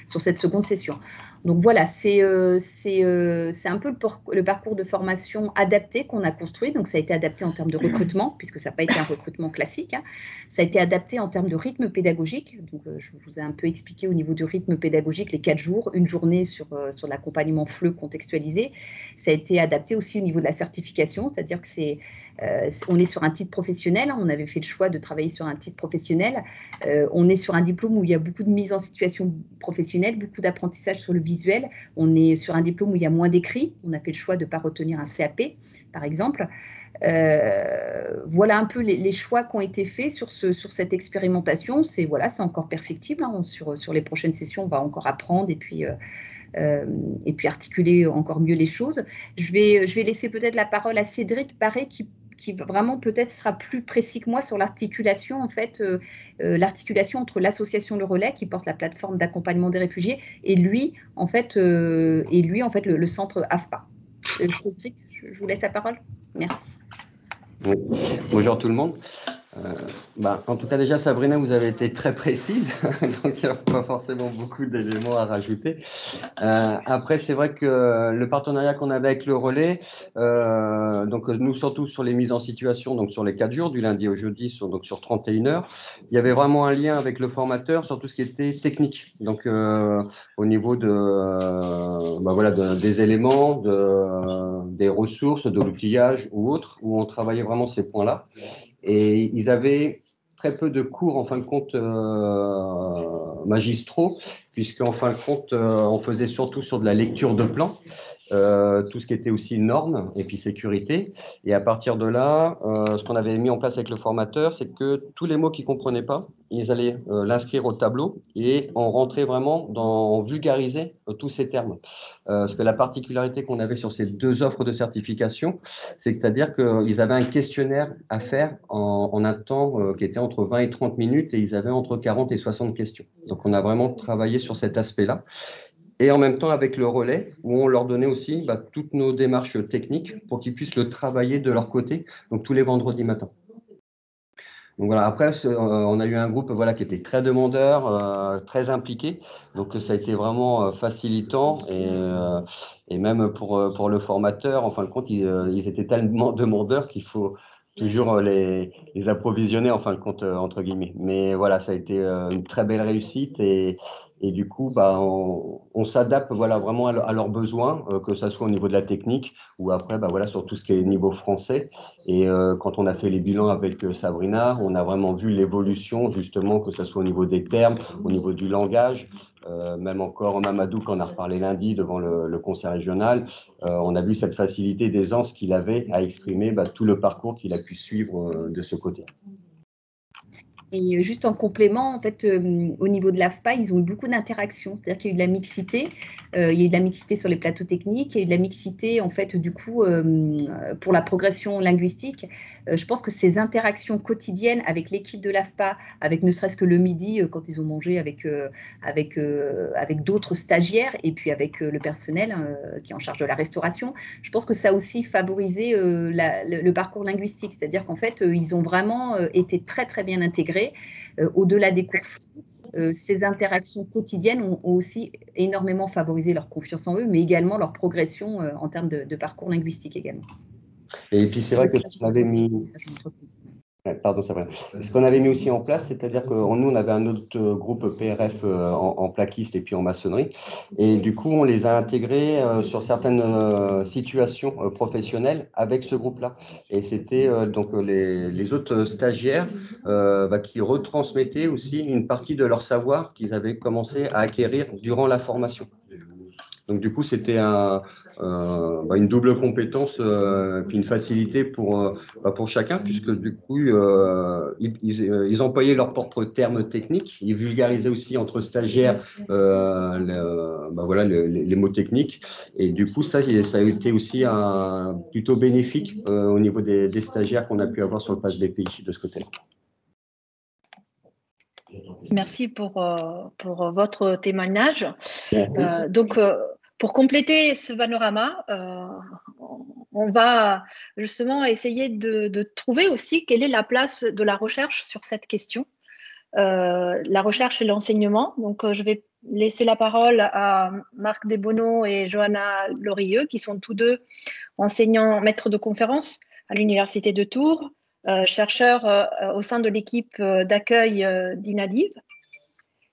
sur cette seconde session. Donc voilà, c'est un peu le parcours de formation adapté qu'on a construit. Donc ça a été adapté en termes de recrutement, puisque ça n'a pas été un recrutement classique. Hein. Ça a été adapté en termes de rythme pédagogique. Donc je vous ai un peu expliqué au niveau du rythme pédagogique les 4 jours, une journée sur l'accompagnement FLE contextualisé. Ça a été adapté aussi au niveau de la certification, c'est-à-dire que on est sur un titre professionnel, hein, on avait fait le choix de travailler sur un titre professionnel. On est sur un diplôme où il y a beaucoup de mise en situation professionnelle, beaucoup d'apprentissage sur le visuel. On est sur un diplôme où il y a moins d'écrit. On a fait le choix de ne pas retenir un CAP, par exemple. Voilà un peu les choix qui ont été faits sur cette expérimentation. C'est encore perfectible. Hein. Sur les prochaines sessions, on va encore apprendre et puis articuler encore mieux les choses. Je vais laisser peut-être la parole à Cédric Paré qui vraiment peut-être sera plus précis que moi sur l'articulation, en fait, l'articulation entre l'association Le Relais qui porte la plateforme d'accompagnement des réfugiés et lui, en fait, le centre AFPA. Cédric, je vous laisse la parole. Merci. Oui. Bonjour tout le monde. En tout cas, déjà, Sabrina, vous avez été très précise, donc il n'y a pas forcément beaucoup d'éléments à rajouter. Après, c'est vrai que le partenariat qu'on avait avec le Relais, donc nous, surtout sur les mises en situation, donc sur les 4 jours, du lundi au jeudi, sur 31 heures, il y avait vraiment un lien avec le formateur sur tout ce qui était technique. Donc, au niveau des éléments, des ressources, de l'outillage ou autres, où on travaillait vraiment ces points-là. Et ils avaient très peu de cours, en fin de compte, magistraux, puisqu'en fin de compte, on faisait surtout sur de la lecture de plans, tout ce qui était aussi normes et puis sécurité. Et à partir de là, ce qu'on avait mis en place avec le formateur, c'est que tous les mots qu'ils ne comprenaient pas, ils allaient l'inscrire au tableau et on rentrait vraiment dans vulgariser tous ces termes. Parce que la particularité qu'on avait sur ces 2 offres de certification, c'est-à-dire qu'ils avaient un questionnaire à faire en un temps qui était entre 20 et 30 minutes et ils avaient entre 40 et 60 questions. Donc, on a vraiment travaillé sur cet aspect-là. Et en même temps avec le Relais, où on leur donnait aussi toutes nos démarches techniques pour qu'ils puissent le travailler de leur côté, donc tous les vendredis matins. Donc voilà, après, on a eu un groupe qui était très demandeur, très impliqué, donc ça a été vraiment facilitant et même pour le formateur, en fin de compte, ils étaient tellement demandeurs qu'il faut toujours les approvisionner, en fin de compte, entre guillemets. Mais voilà, ça a été une très belle réussite et du coup, on s'adapte vraiment à leurs besoins, que ce soit au niveau de la technique ou après sur tout ce qui est niveau français. Et quand on a fait les bilans avec Sabrina, on a vraiment vu l'évolution, justement, que ce soit au niveau des termes, au niveau du langage, même encore Mamadou, quand on a reparlé lundi devant le conseil régional, on a vu cette facilité d'aisance qu'il avait à exprimer tout le parcours qu'il a pu suivre de ce côté. Et juste en complément, en fait, au niveau de l'AFPA, ils ont eu beaucoup d'interactions. C'est-à-dire qu'il y a eu de la mixité. Il y a eu de la mixité sur les plateaux techniques. Il y a eu de la mixité, en fait, du coup, pour la progression linguistique. Je pense que ces interactions quotidiennes avec l'équipe de l'AFPA, avec ne serait-ce que le midi, quand ils ont mangé avec d'autres stagiaires et puis avec le personnel qui est en charge de la restauration, je pense que ça a aussi favorisé le parcours linguistique. C'est-à-dire qu'en fait, ils ont vraiment été très, très bien intégrés. Au-delà des cours physiques, ces interactions quotidiennes ont aussi énormément favorisé leur confiance en eux, mais également leur progression en termes de parcours linguistique également. Et puis c'est vrai que on avait mis... Pardon, ça va. Ce qu'on avait mis aussi en place, c'est-à-dire que nous, on avait un autre groupe PRF en plaquiste et puis en maçonnerie. Et du coup, on les a intégrés sur certaines situations professionnelles avec ce groupe-là. Et c'était donc les autres stagiaires qui retransmettaient aussi une partie de leur savoir qu'ils avaient commencé à acquérir durant la formation. Donc, du coup, c'était une double compétence, puis une facilité pour chacun, puisque du coup, ils employaient leurs propres termes techniques. Ils vulgarisaient aussi entre stagiaires les mots techniques. Et du coup, ça a été aussi plutôt bénéfique au niveau des stagiaires qu'on a pu avoir sur le pass BPI de ce côté-là. Merci pour votre témoignage. Donc, pour compléter ce panorama, on va justement essayer de trouver aussi quelle est la place de la recherche sur cette question, la recherche et l'enseignement. Donc, je vais laisser la parole à Marc Desbonneaux et Johanna Lorieux, qui sont tous deux enseignants maîtres de conférences à l'Université de Tours, chercheurs au sein de l'équipe d'accueil d'INADIV,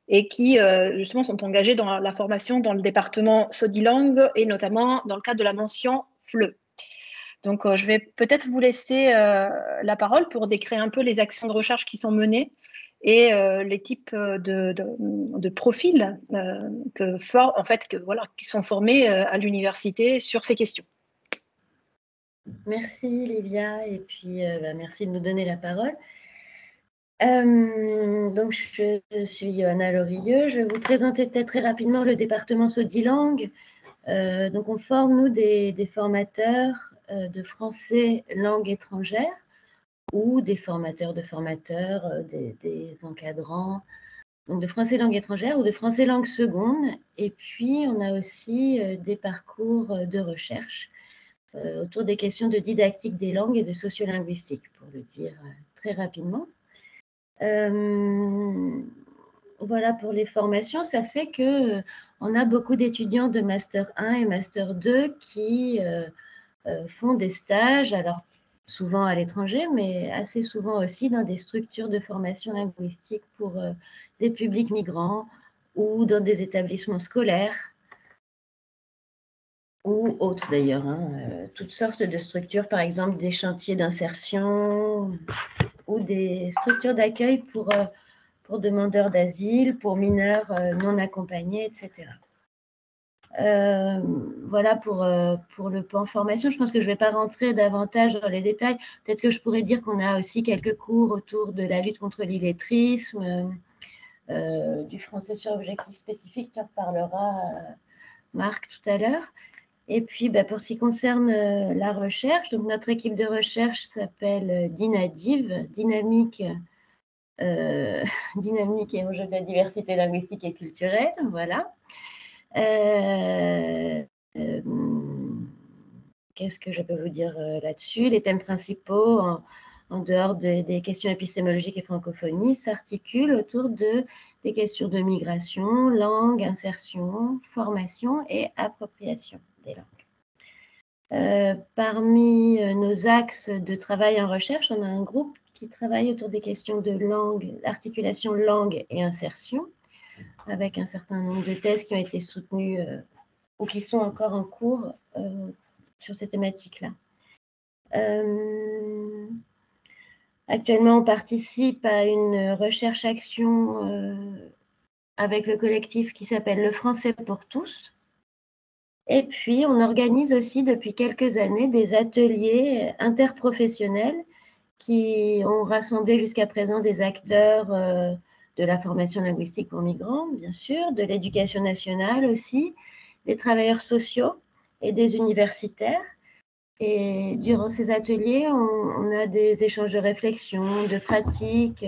et qui justement sont engagés dans la formation dans le département Sodilang et notamment dans le cadre de la mention FLE. Donc, je vais peut-être vous laisser la parole pour décrire un peu les actions de recherche qui sont menées et les types de profils qui sont formés à l'université sur ces questions. Merci Livia, et puis merci de nous donner la parole. Donc, je suis Johanna Lorieux. Je vais vous présenter peut-être très rapidement le département Sodilang. Donc, on forme, nous, des formateurs de français langue étrangère ou des formateurs de formateurs, des encadrants, donc de français langue étrangère ou de français langue seconde. Et puis, on a aussi des parcours de recherche autour des questions de didactique des langues et de sociolinguistique, pour le dire très rapidement. Voilà pour les formations. Ça fait que on a beaucoup d'étudiants de Master 1 et Master 2 qui font des stages, alors souvent à l'étranger, mais assez souvent aussi dans des structures de formation linguistique pour des publics migrants ou dans des établissements scolaires ou autres d'ailleurs, toutes sortes de structures, par exemple des chantiers d'insertion ou des structures d'accueil pour demandeurs d'asile, pour mineurs non accompagnés, etc. Voilà pour le pan formation. Je pense que je ne vais pas rentrer davantage dans les détails. Peut-être que je pourrais dire qu'on a aussi quelques cours autour de la lutte contre l'illettrisme, du français sur objectif spécifique, qui en parlera Marc tout à l'heure. Et puis, pour ce qui concerne la recherche, donc notre équipe de recherche s'appelle DINADIV, Dynamique et enjeux de la diversité linguistique et culturelle, voilà. Qu'est-ce que je peux vous dire là-dessus? Les thèmes principaux, en dehors des questions épistémologiques et francophonie, s'articulent autour des questions de migration, langue, insertion, formation et appropriation des langues. Parmi nos axes de travail en recherche, on a un groupe qui travaille autour des questions de langue, articulation langue et insertion, avec un certain nombre de thèses qui ont été soutenues ou qui sont encore en cours sur ces thématiques-là. Actuellement, on participe à une recherche-action avec le collectif qui s'appelle Le Français pour tous. Et puis, on organise aussi depuis quelques années des ateliers interprofessionnels qui ont rassemblé jusqu'à présent des acteurs de la formation linguistique pour migrants, bien sûr, de l'éducation nationale aussi, des travailleurs sociaux et des universitaires. Et durant ces ateliers, on a des échanges de réflexion, de pratiques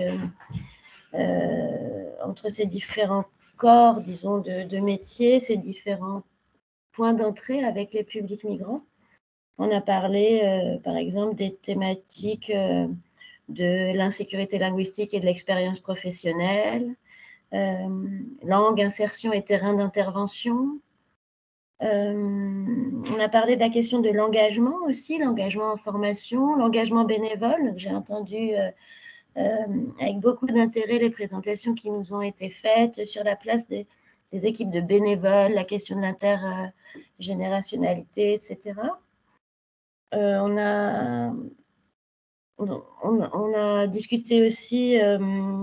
entre ces différents corps, disons, de métiers, ces différents points d'entrée avec les publics migrants. On a parlé, par exemple, des thématiques de l'insécurité linguistique et de l'expérience professionnelle, langue, insertion et terrain d'intervention. On a parlé de la question de l'engagement aussi, l'engagement en formation, l'engagement bénévole. J'ai entendu avec beaucoup d'intérêt les présentations qui nous ont été faites sur la place des équipes de bénévoles, la question de l'intergénérationnalité, etc. On a discuté aussi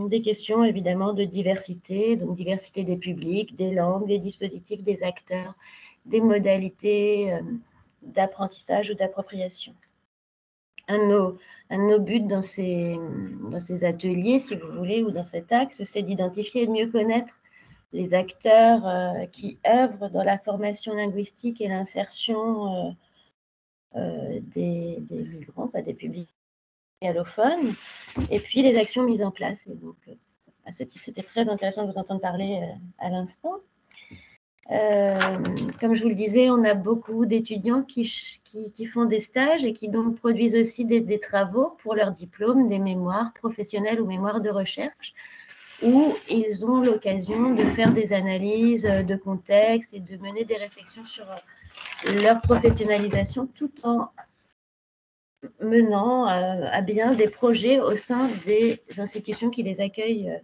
des questions évidemment de diversité, donc diversité des publics, des langues, des dispositifs, des acteurs, des modalités d'apprentissage ou d'appropriation. Un de nos buts dans ces ateliers, si vous voulez, ou dans cet axe, c'est d'identifier et de mieux connaître les acteurs qui œuvrent dans la formation linguistique et l'insertion des migrants, pas des publics allophones, et puis les actions mises en place. Et donc, à ce titre, c'était très intéressant de vous entendre parler à l'instant. Comme je vous le disais, on a beaucoup d'étudiants qui font des stages et qui donc produisent aussi des travaux pour leur diplôme, des mémoires professionnelles ou mémoires de recherche, où ils ont l'occasion de faire des analyses de contexte et de mener des réflexions sur leur professionnalisation tout en menant à bien des projets au sein des institutions qui les accueillent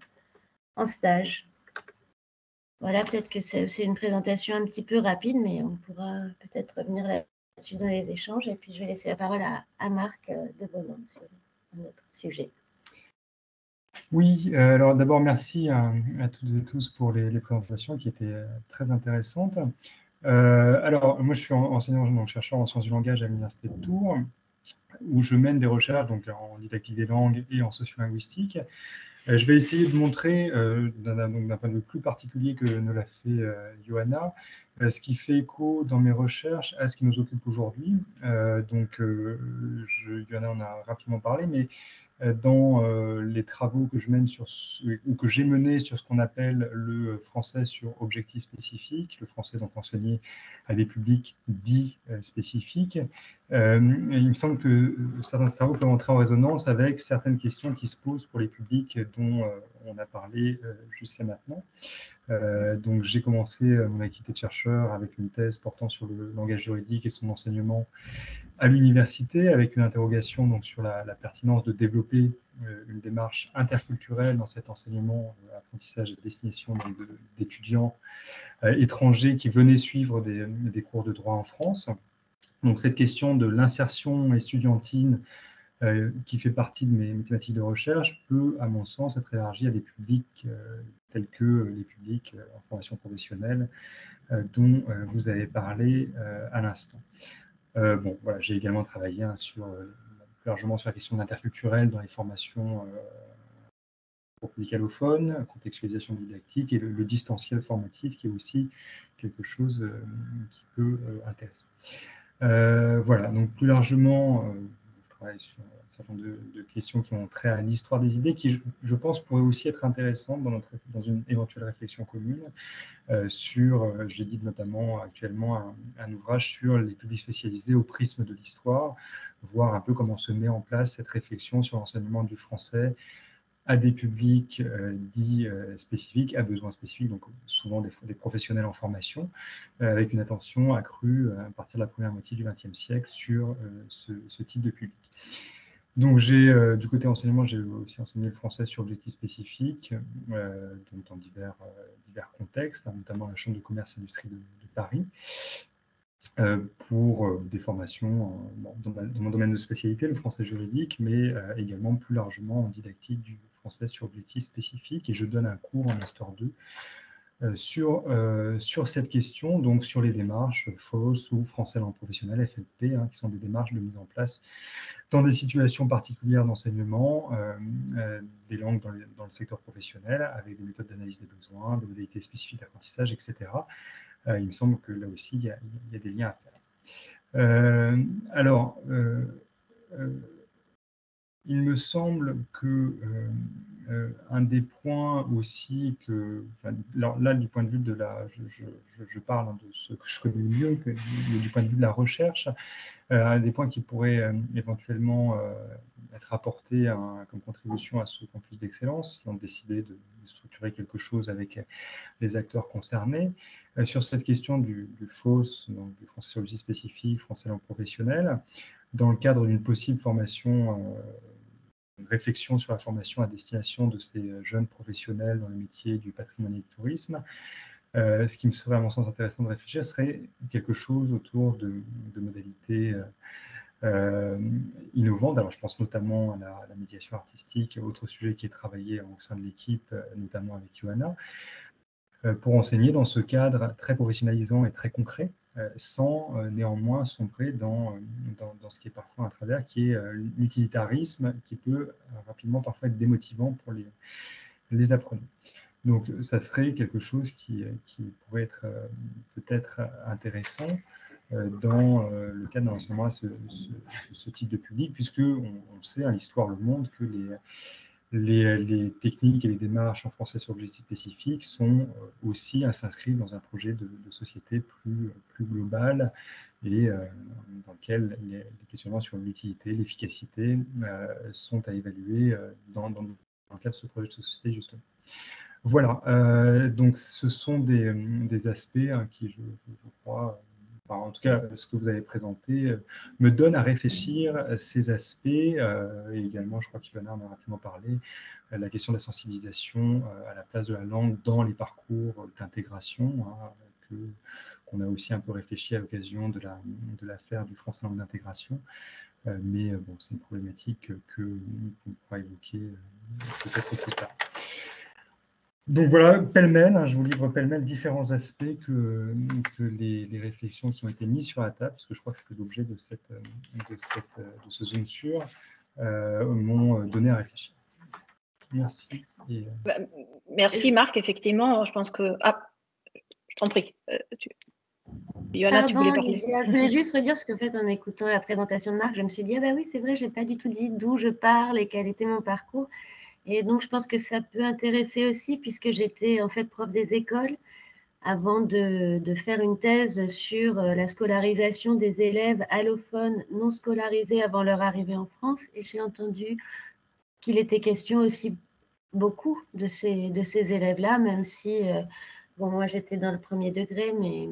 en stage. Voilà, peut-être que c'est une présentation un petit peu rapide, mais on pourra peut-être revenir là-dessus dans les échanges. Et puis, je vais laisser la parole à Marc de Beaumont sur un autre sujet. Oui, alors d'abord, merci à toutes et tous pour les présentations qui étaient très intéressantes. Alors, moi, je suis enseignant, donc chercheur en sciences du langage à l'Université de Tours, où je mène des recherches donc, en didactique des langues et en sociolinguistique. Je vais essayer de montrer, d'un point de vue plus particulier que ne l'a fait Johanna, ce qui fait écho dans mes recherches à ce qui nous occupe aujourd'hui. Johanna en a rapidement parlé, mais dans les travaux que je mène ou que j'ai menés sur ce qu'on appelle le français sur objectifs spécifiques, le français donc enseigné à des publics dits spécifiques. Il me semble que certains travaux peuvent entrer en résonance avec certaines questions qui se posent pour les publics dont on a parlé jusqu'à maintenant. Donc j'ai commencé mon activité de chercheur avec une thèse portant sur le langage juridique et son enseignement à l'université, avec une interrogation donc, sur la pertinence de développer une démarche interculturelle dans cet enseignement, apprentissage à destination d'étudiants étrangers qui venaient suivre des cours de droit en France. Donc cette question de l'insertion estudiantine qui fait partie de mes thématiques de recherche peut, à mon sens, être élargie à des publics tels que les publics en formation professionnelle dont vous avez parlé à l'instant. Bon, voilà, j'ai également travaillé largement sur la question d'interculturel dans les formations pour public allophone, contextualisation didactique et le distanciel formatif qui est aussi quelque chose qui peut intéresser. Voilà, donc plus largement, je travaille sur un certain nombre de questions qui ont trait à l'histoire des idées qui, je pense, pourraient aussi être intéressantes dans une éventuelle réflexion commune j'édite notamment actuellement un ouvrage sur les publics spécialisés au prisme de l'histoire, voir un peu comment se met en place cette réflexion sur l'enseignement du français à des publics dits spécifiques, à besoins spécifiques, donc souvent des professionnels en formation, avec une attention accrue à partir de la première moitié du XXe siècle sur ce type de public. Donc, du côté enseignement, j'ai aussi enseigné le français sur objectifs spécifiques, donc dans divers contextes, notamment la Chambre de commerce et d'industrie de Paris, pour des formations dans mon domaine de spécialité, le français juridique, mais également plus largement en didactique du français sur objectifs spécifiques. Et je donne un cours en Master 2 sur cette question, donc sur les démarches FOSS ou français langue professionnelle, FLP, qui sont des démarches de mise en place dans des situations particulières d'enseignement des langues dans le secteur professionnel, avec des méthodes d'analyse des besoins, des modalités spécifiques d'apprentissage, etc. Il me semble que là aussi, il y a des liens à faire. Il me semble que un des points aussi là, du point de vue je parle de ce que je connais mieux que du point de vue de la recherche, un des points qui pourrait éventuellement être apporté comme contribution à ce campus d'excellence, si on décidait de structurer quelque chose avec les acteurs concernés, sur cette question du FOSS, donc du français sur objectif spécifique, français langue professionnelle, dans le cadre d'une possible formation, une réflexion sur la formation à destination de ces jeunes professionnels dans le métier du patrimoine et du tourisme. Ce qui me serait à mon sens intéressant de réfléchir serait quelque chose autour de modalités innovantes. Alors je pense notamment à la médiation artistique, autre sujet qui est travaillé au sein de l'équipe, notamment avec Johanna, pour enseigner dans ce cadre très professionnalisant et très concret sans néanmoins sombrer dans ce qui est parfois un travers, qui est l'utilitarisme, qui peut rapidement parfois être démotivant pour les apprenants. Donc, ça serait quelque chose qui pourrait être peut-être intéressant dans le cadre d'un enseignement à ce type de public, puisque on sait, l'histoire le montre, que les techniques et les démarches en français sur objectifs spécifiques sont aussi à s'inscrire dans un projet de société plus global et dans lequel les questionnements sur l'utilité, l'efficacité sont à évaluer dans le cadre de ce projet de société, justement. Voilà, donc ce sont des aspects qui, je crois, en tout cas, ce que vous avez présenté me donne à réfléchir ces aspects, et également, je crois qu'Ivana en a rapidement parlé, la question de la sensibilisation à la place de la langue dans les parcours d'intégration, qu'on a aussi un peu réfléchi à l'occasion de l'affaire du français langue d'intégration. Mais bon, c'est une problématique qu'on pourra évoquer peut-être plus tard. Donc voilà, pêle-mêle, je vous livre pêle-mêle différents aspects que les réflexions qui ont été mises sur la table, parce que je crois que c'était l'objet de ce Zoom sur, m'ont donné à réfléchir. Merci. Merci Marc, effectivement, je pense que… Ah, je t'en prie. Johanna, tu voulais parler. Lydia, je voulais juste redire, parce qu'en fait, en écoutant la présentation de Marc, je me suis dit, ah bah oui, c'est vrai, je n'ai pas du tout dit d'où je parle et quel était mon parcours. Et donc, je pense que ça peut intéresser aussi, puisque j'étais en fait prof des écoles avant de faire une thèse sur la scolarisation des élèves allophones non scolarisés avant leur arrivée en France. Et j'ai entendu qu'il était question aussi beaucoup de ces élèves-là, même si, bon, moi j'étais dans le premier degré, mais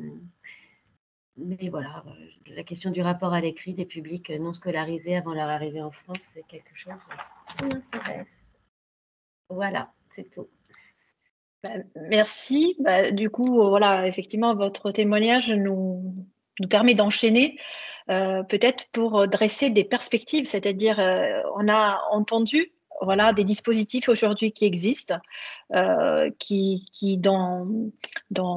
voilà, la question du rapport à l'écrit des publics non scolarisés avant leur arrivée en France, c'est quelque chose qui m'intéresse. Voilà, c'est tout. Merci. Du coup, voilà, effectivement, votre témoignage nous permet d'enchaîner, peut-être pour dresser des perspectives, c'est-à-dire on a entendu voilà, des dispositifs aujourd'hui qui existent, qui dans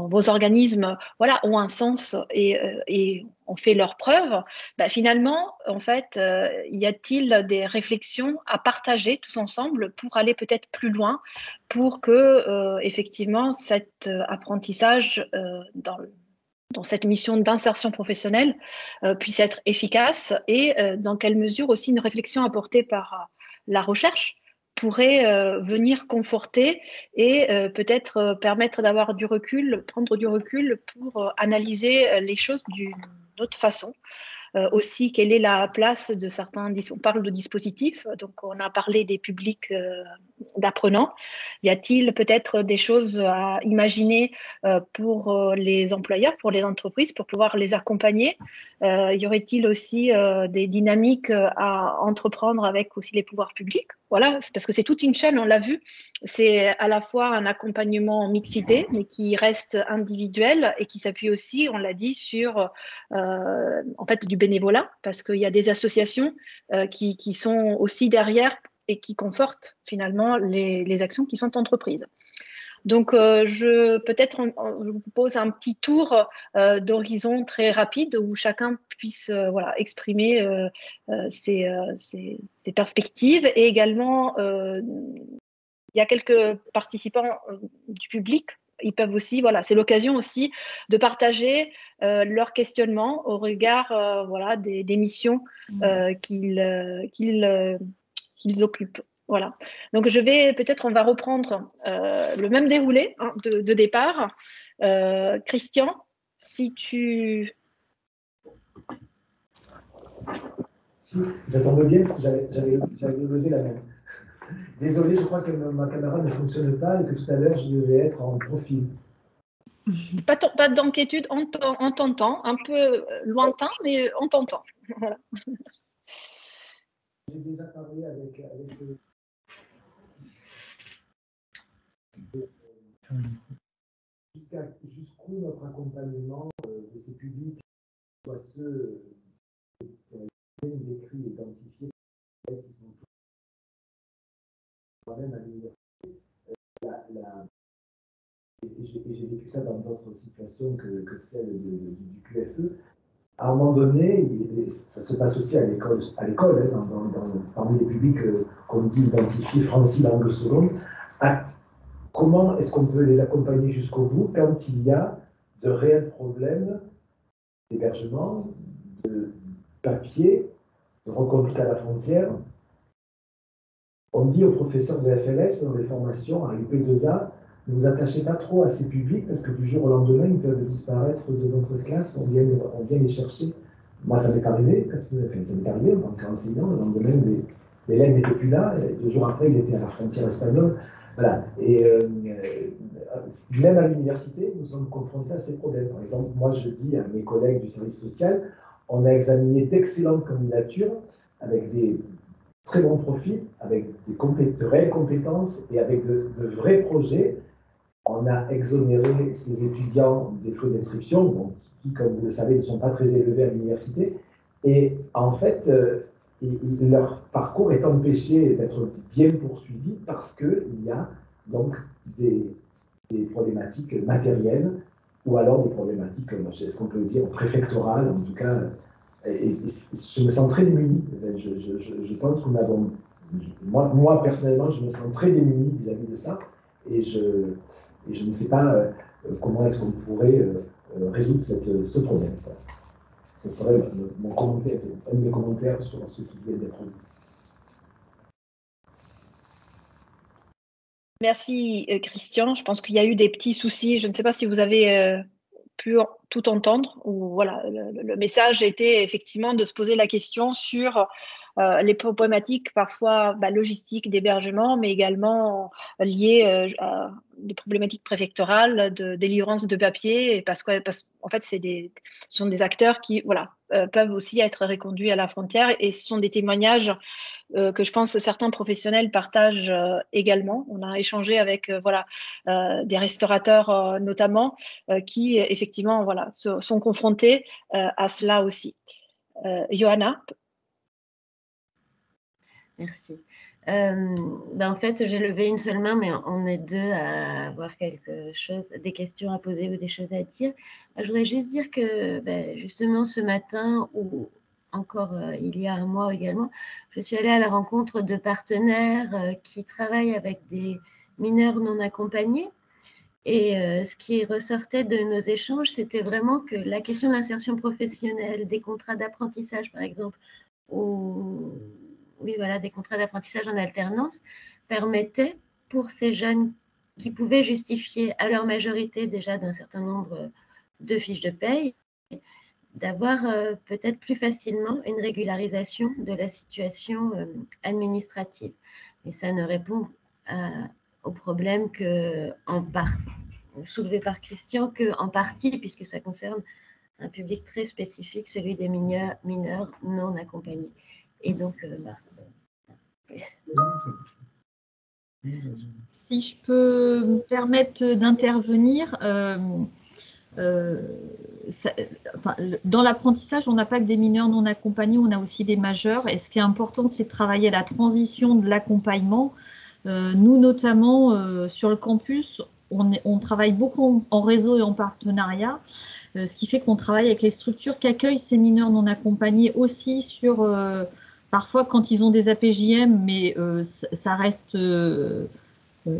vos organismes voilà, ont un sens et ont fait leurs preuves. Finalement, en fait, y a-t-il des réflexions à partager tous ensemble pour aller peut-être plus loin, pour que effectivement cet apprentissage dans cette mission d'insertion professionnelle puisse être efficace et dans quelle mesure aussi une réflexion apportée par la recherche pourrait venir conforter et peut-être permettre d'avoir du recul, prendre du recul pour analyser les choses d'une autre façon. Aussi, quelle est la place de certains… On parle de dispositifs, donc on a parlé des publics d'apprenants. Y a-t-il peut-être des choses à imaginer pour les employeurs, pour les entreprises, pour pouvoir les accompagner? Y aurait-il aussi des dynamiques à entreprendre avec aussi les pouvoirs publics? Voilà, parce que c'est toute une chaîne, on l'a vu. C'est à la fois un accompagnement en mixité, mais qui reste individuel et qui s'appuie aussi, on l'a dit, sur en fait du bénévolat, parce qu'il y a des associations qui sont aussi derrière et qui confortent finalement les actions qui sont entreprises. Donc, peut-être je vous propose un petit tour d'horizon très rapide où chacun puisse voilà, exprimer ses perspectives. Et également, il y a quelques participants du public. Ils peuvent aussi, voilà, c'est l'occasion aussi de partager leurs questionnements au regard voilà, des missions qu'ils occupent. Voilà. Donc, on va reprendre le même déroulé de départ. Christian, si tu… Ça tombe bien parce que j'avais levé la main. Désolé, je crois que ma caméra ne fonctionne pas et que tout à l'heure, je devais être en profil. Pas d'inquiétude, on t'entend, un peu lointain, mais on t'entend. Voilà. J'ai déjà parlé avec jusqu'où notre accompagnement de ces publics, soit ceux qui ont été décrits, identifiés, qui sont tous même à l'université, j'ai vécu ça dans d'autres situations que celle du QFE. À un moment donné, ça se passe aussi à l'école, parmi les publics qu'on dit identifiés français langue seconde, comment est-ce qu'on peut les accompagner jusqu'au bout quand il y a de réels problèmes d'hébergement, de papier, de reconduite à la frontière. On dit aux professeurs de FLS dans les formations à UP2A, ne vous attachez pas trop à ces publics parce que du jour au lendemain, ils peuvent disparaître de notre classe, on vient les chercher. Moi, ça m'est arrivé, ça m'est arrivé en tant qu'enseignant, le lendemain, l'élève n'était plus là, et 2 jours après, il était à la frontière espagnole. Voilà. Et même à l'université, nous sommes confrontés à ces problèmes. Par exemple, moi, je dis à mes collègues du service social, on a examiné d'excellentes candidatures avec des très bons profils, avec de réelles compétences et avec de vrais projets. On a exonéré ces étudiants des frais d'inscription, qui, comme vous le savez, ne sont pas très élevés à l'université. Et en fait, leur parcours est empêché d'être bien poursuivi parce qu'il y a donc des problématiques matérielles ou alors des problématiques, est-ce qu'on peut dire, préfectorales, en tout cas. Et je me sens très démuni. Je pense que nous avons. Moi, personnellement, je me sens très démuni vis-à-vis de ça. Et je ne sais pas comment est-ce qu'on pourrait résoudre ce problème. Ce serait mon commentaire, un de mes commentaires sur ce qui vient d'être dit. Merci Christian. Je pense qu'il y a eu des petits soucis. Je ne sais pas si vous avez pu tout entendre. Ou voilà, le message était effectivement de se poser la question sur les problématiques parfois logistiques d'hébergement, mais également liées à des problématiques préfectorales de délivrance de papier, parce qu'en fait, ce sont des acteurs qui peuvent aussi être reconduits à la frontière, et ce sont des témoignages que je pense que certains professionnels partagent également. On a échangé avec des restaurateurs notamment qui effectivement sont confrontés à cela aussi. Johanna? Merci. En fait, j'ai levé une seule main, mais on est 2 à avoir quelque chose, des questions à poser ou des choses à dire. Je voudrais juste dire que justement ce matin, ou encore il y a un mois également, je suis allée à la rencontre de partenaires qui travaillent avec des mineurs non accompagnés. Et ce qui ressortait de nos échanges, c'était vraiment que la question de l'insertion professionnelle, des contrats d'apprentissage par exemple, ou des contrats d'apprentissage en alternance, permettaient pour ces jeunes qui pouvaient justifier à leur majorité déjà d'un certain nombre de fiches de paye, d'avoir peut-être plus facilement une régularisation de la situation administrative. Et ça ne répond au problème soulevé par Christian qu'en partie, puisque ça concerne un public très spécifique, celui des mineurs non accompagnés. Et donc, Si je peux me permettre d'intervenir, dans l'apprentissage, on n'a pas que des mineurs non accompagnés, on a aussi des majeurs. Et ce qui est important, c'est de travailler à la transition de l'accompagnement. Nous, notamment, sur le campus, on travaille beaucoup en réseau et en partenariat, ce qui fait qu'on travaille avec les structures qui accueillent ces mineurs non accompagnés aussi sur, parfois quand ils ont des APJM, mais ça reste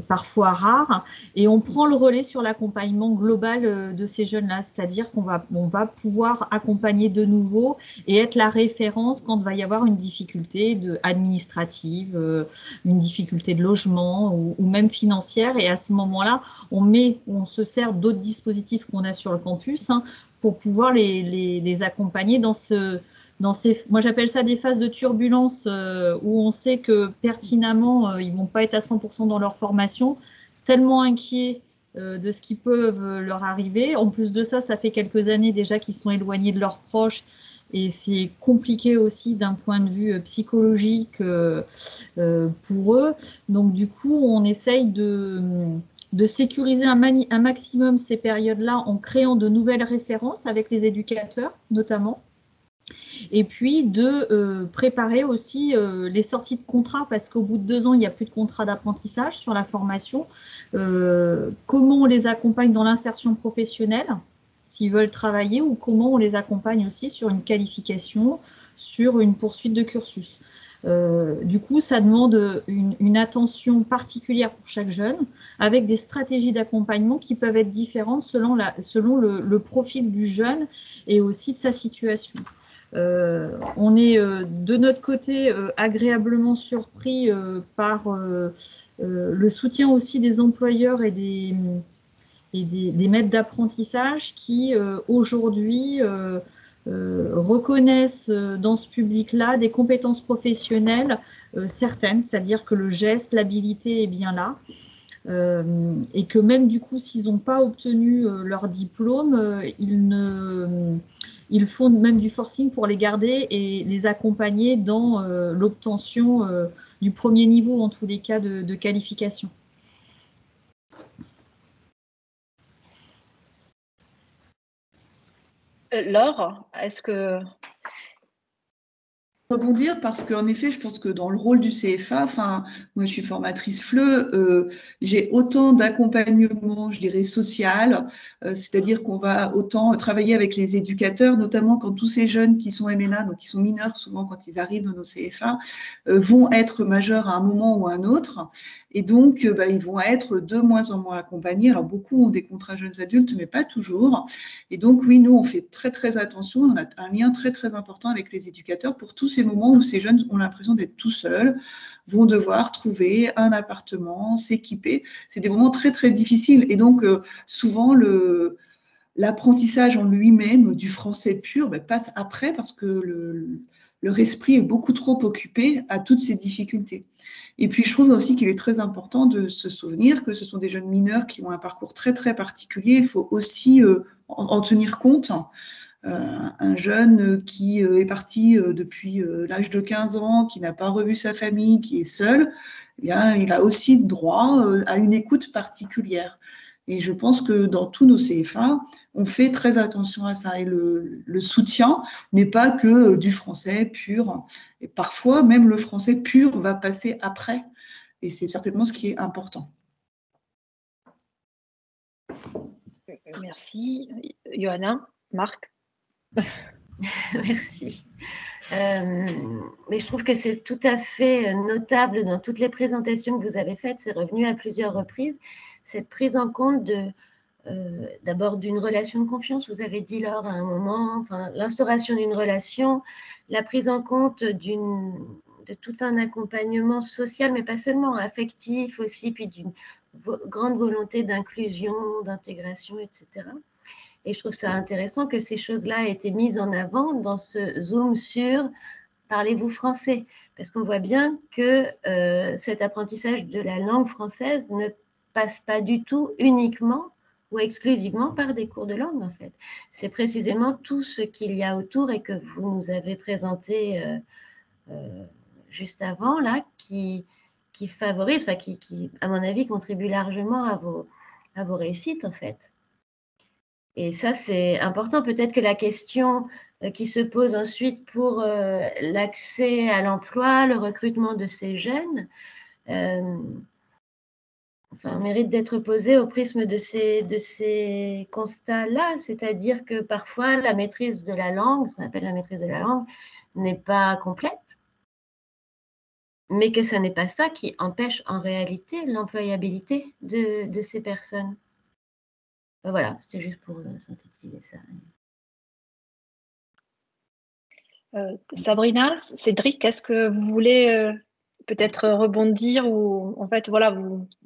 parfois rare, et on prend le relais sur l'accompagnement global de ces jeunes-là, c'est-à-dire qu'on va pouvoir accompagner de nouveau et être la référence quand il va y avoir une difficulté administrative, une difficulté de logement ou même financière, et à ce moment-là, on se sert d'autres dispositifs qu'on a sur le campus pour pouvoir les accompagner dans moi j'appelle ça des phases de turbulence où on sait que pertinemment ils ne vont pas être à 100% dans leur formation, tellement inquiets de ce qui peut leur arriver. En plus de ça, ça fait quelques années déjà qu'ils sont éloignés de leurs proches, et c'est compliqué aussi d'un point de vue psychologique pour eux. Donc du coup, on essaye de sécuriser un maximum ces périodes-là en créant de nouvelles références avec les éducateurs notamment. Et puis de préparer aussi les sorties de contrat, parce qu'au bout de 2 ans, il n'y a plus de contrat d'apprentissage sur la formation. Comment on les accompagne dans l'insertion professionnelle, s'ils veulent travailler, ou comment on les accompagne aussi sur une qualification, sur une poursuite de cursus. Du coup, ça demande une attention particulière pour chaque jeune, avec des stratégies d'accompagnement qui peuvent être différentes selon le profil du jeune et aussi de sa situation. On est de notre côté agréablement surpris par le soutien aussi des employeurs et des maîtres d'apprentissage qui aujourd'hui reconnaissent dans ce public-là des compétences professionnelles certaines, c'est-à-dire que le geste, l'habilité est bien là. Et que même du coup, s'ils n'ont pas obtenu leur diplôme, ils font même du forcing pour les garder et les accompagner dans l'obtention du premier niveau, en tous les cas, de qualification. Laure, est-ce que... Rebondir parce qu'en effet, je pense que dans le rôle du CFA, enfin, moi je suis formatrice FLE, j'ai autant d'accompagnement, je dirais, social, c'est-à-dire qu'on va autant travailler avec les éducateurs, notamment quand tous ces jeunes qui sont MNA, donc qui sont mineurs souvent quand ils arrivent dans nos CFA, vont être majeurs à un moment ou à un autre. Et donc, ils vont être de moins en moins accompagnés. Alors, beaucoup ont des contrats jeunes adultes, mais pas toujours. Et donc, oui, nous, on fait très, très attention. On a un lien très, très important avec les éducateurs pour tous ces moments où ces jeunes ont l'impression d'être tout seuls, vont devoir trouver un appartement, s'équiper. C'est des moments très, très difficiles. Et donc, souvent, l'apprentissage en lui-même du français pur passe après parce que leur esprit est beaucoup trop occupé à toutes ces difficultés. Et puis, je trouve aussi qu'il est très important de se souvenir que ce sont des jeunes mineurs qui ont un parcours très, très particulier. Il faut aussi en tenir compte. Un jeune qui est parti depuis l'âge de 15 ans, qui n'a pas revu sa famille, qui est seul, eh bien, il a aussi droit à une écoute particulière. Et je pense que dans tous nos CFA, on fait très attention à ça. Et le soutien n'est pas que du français pur. Et parfois, même le français pur va passer après. Et c'est certainement ce qui est important. Merci. Johanna, Marc. Merci. Mais je trouve que c'est tout à fait notable dans toutes les présentations que vous avez faites, c'est revenu à plusieurs reprises, cette prise en compte d'abord d'une relation de confiance, vous avez dit Laure à un moment, enfin, l'instauration d'une relation, la prise en compte de tout un accompagnement social, mais pas seulement, affectif aussi, puis d'une grande volonté d'inclusion, d'intégration, etc. Et je trouve ça intéressant que ces choses-là aient été mises en avant dans ce zoom sur « Parlez-vous français ?» Parce qu'on voit bien que cet apprentissage de la langue française ne passe pas du tout uniquement ou exclusivement par des cours de langue, en fait. C'est précisément tout ce qu'il y a autour et que vous nous avez présenté juste avant, là, qui favorise, enfin, qui, à mon avis, contribue largement à vos réussites, en fait. Et ça, c'est important. Peut-être que la question qui se pose ensuite pour l'accès à l'emploi, le recrutement de ces jeunes, mérite d'être posée au prisme de ces constats-là. C'est-à-dire que parfois, la maîtrise de la langue, ce qu'on appelle la maîtrise de la langue, n'est pas complète, mais que ce n'est pas ça qui empêche en réalité l'employabilité de ces personnes. Voilà, c'était juste pour synthétiser ça. Sabrina, Cédric, est-ce que vous voulez peut-être rebondir ou en fait, voilà,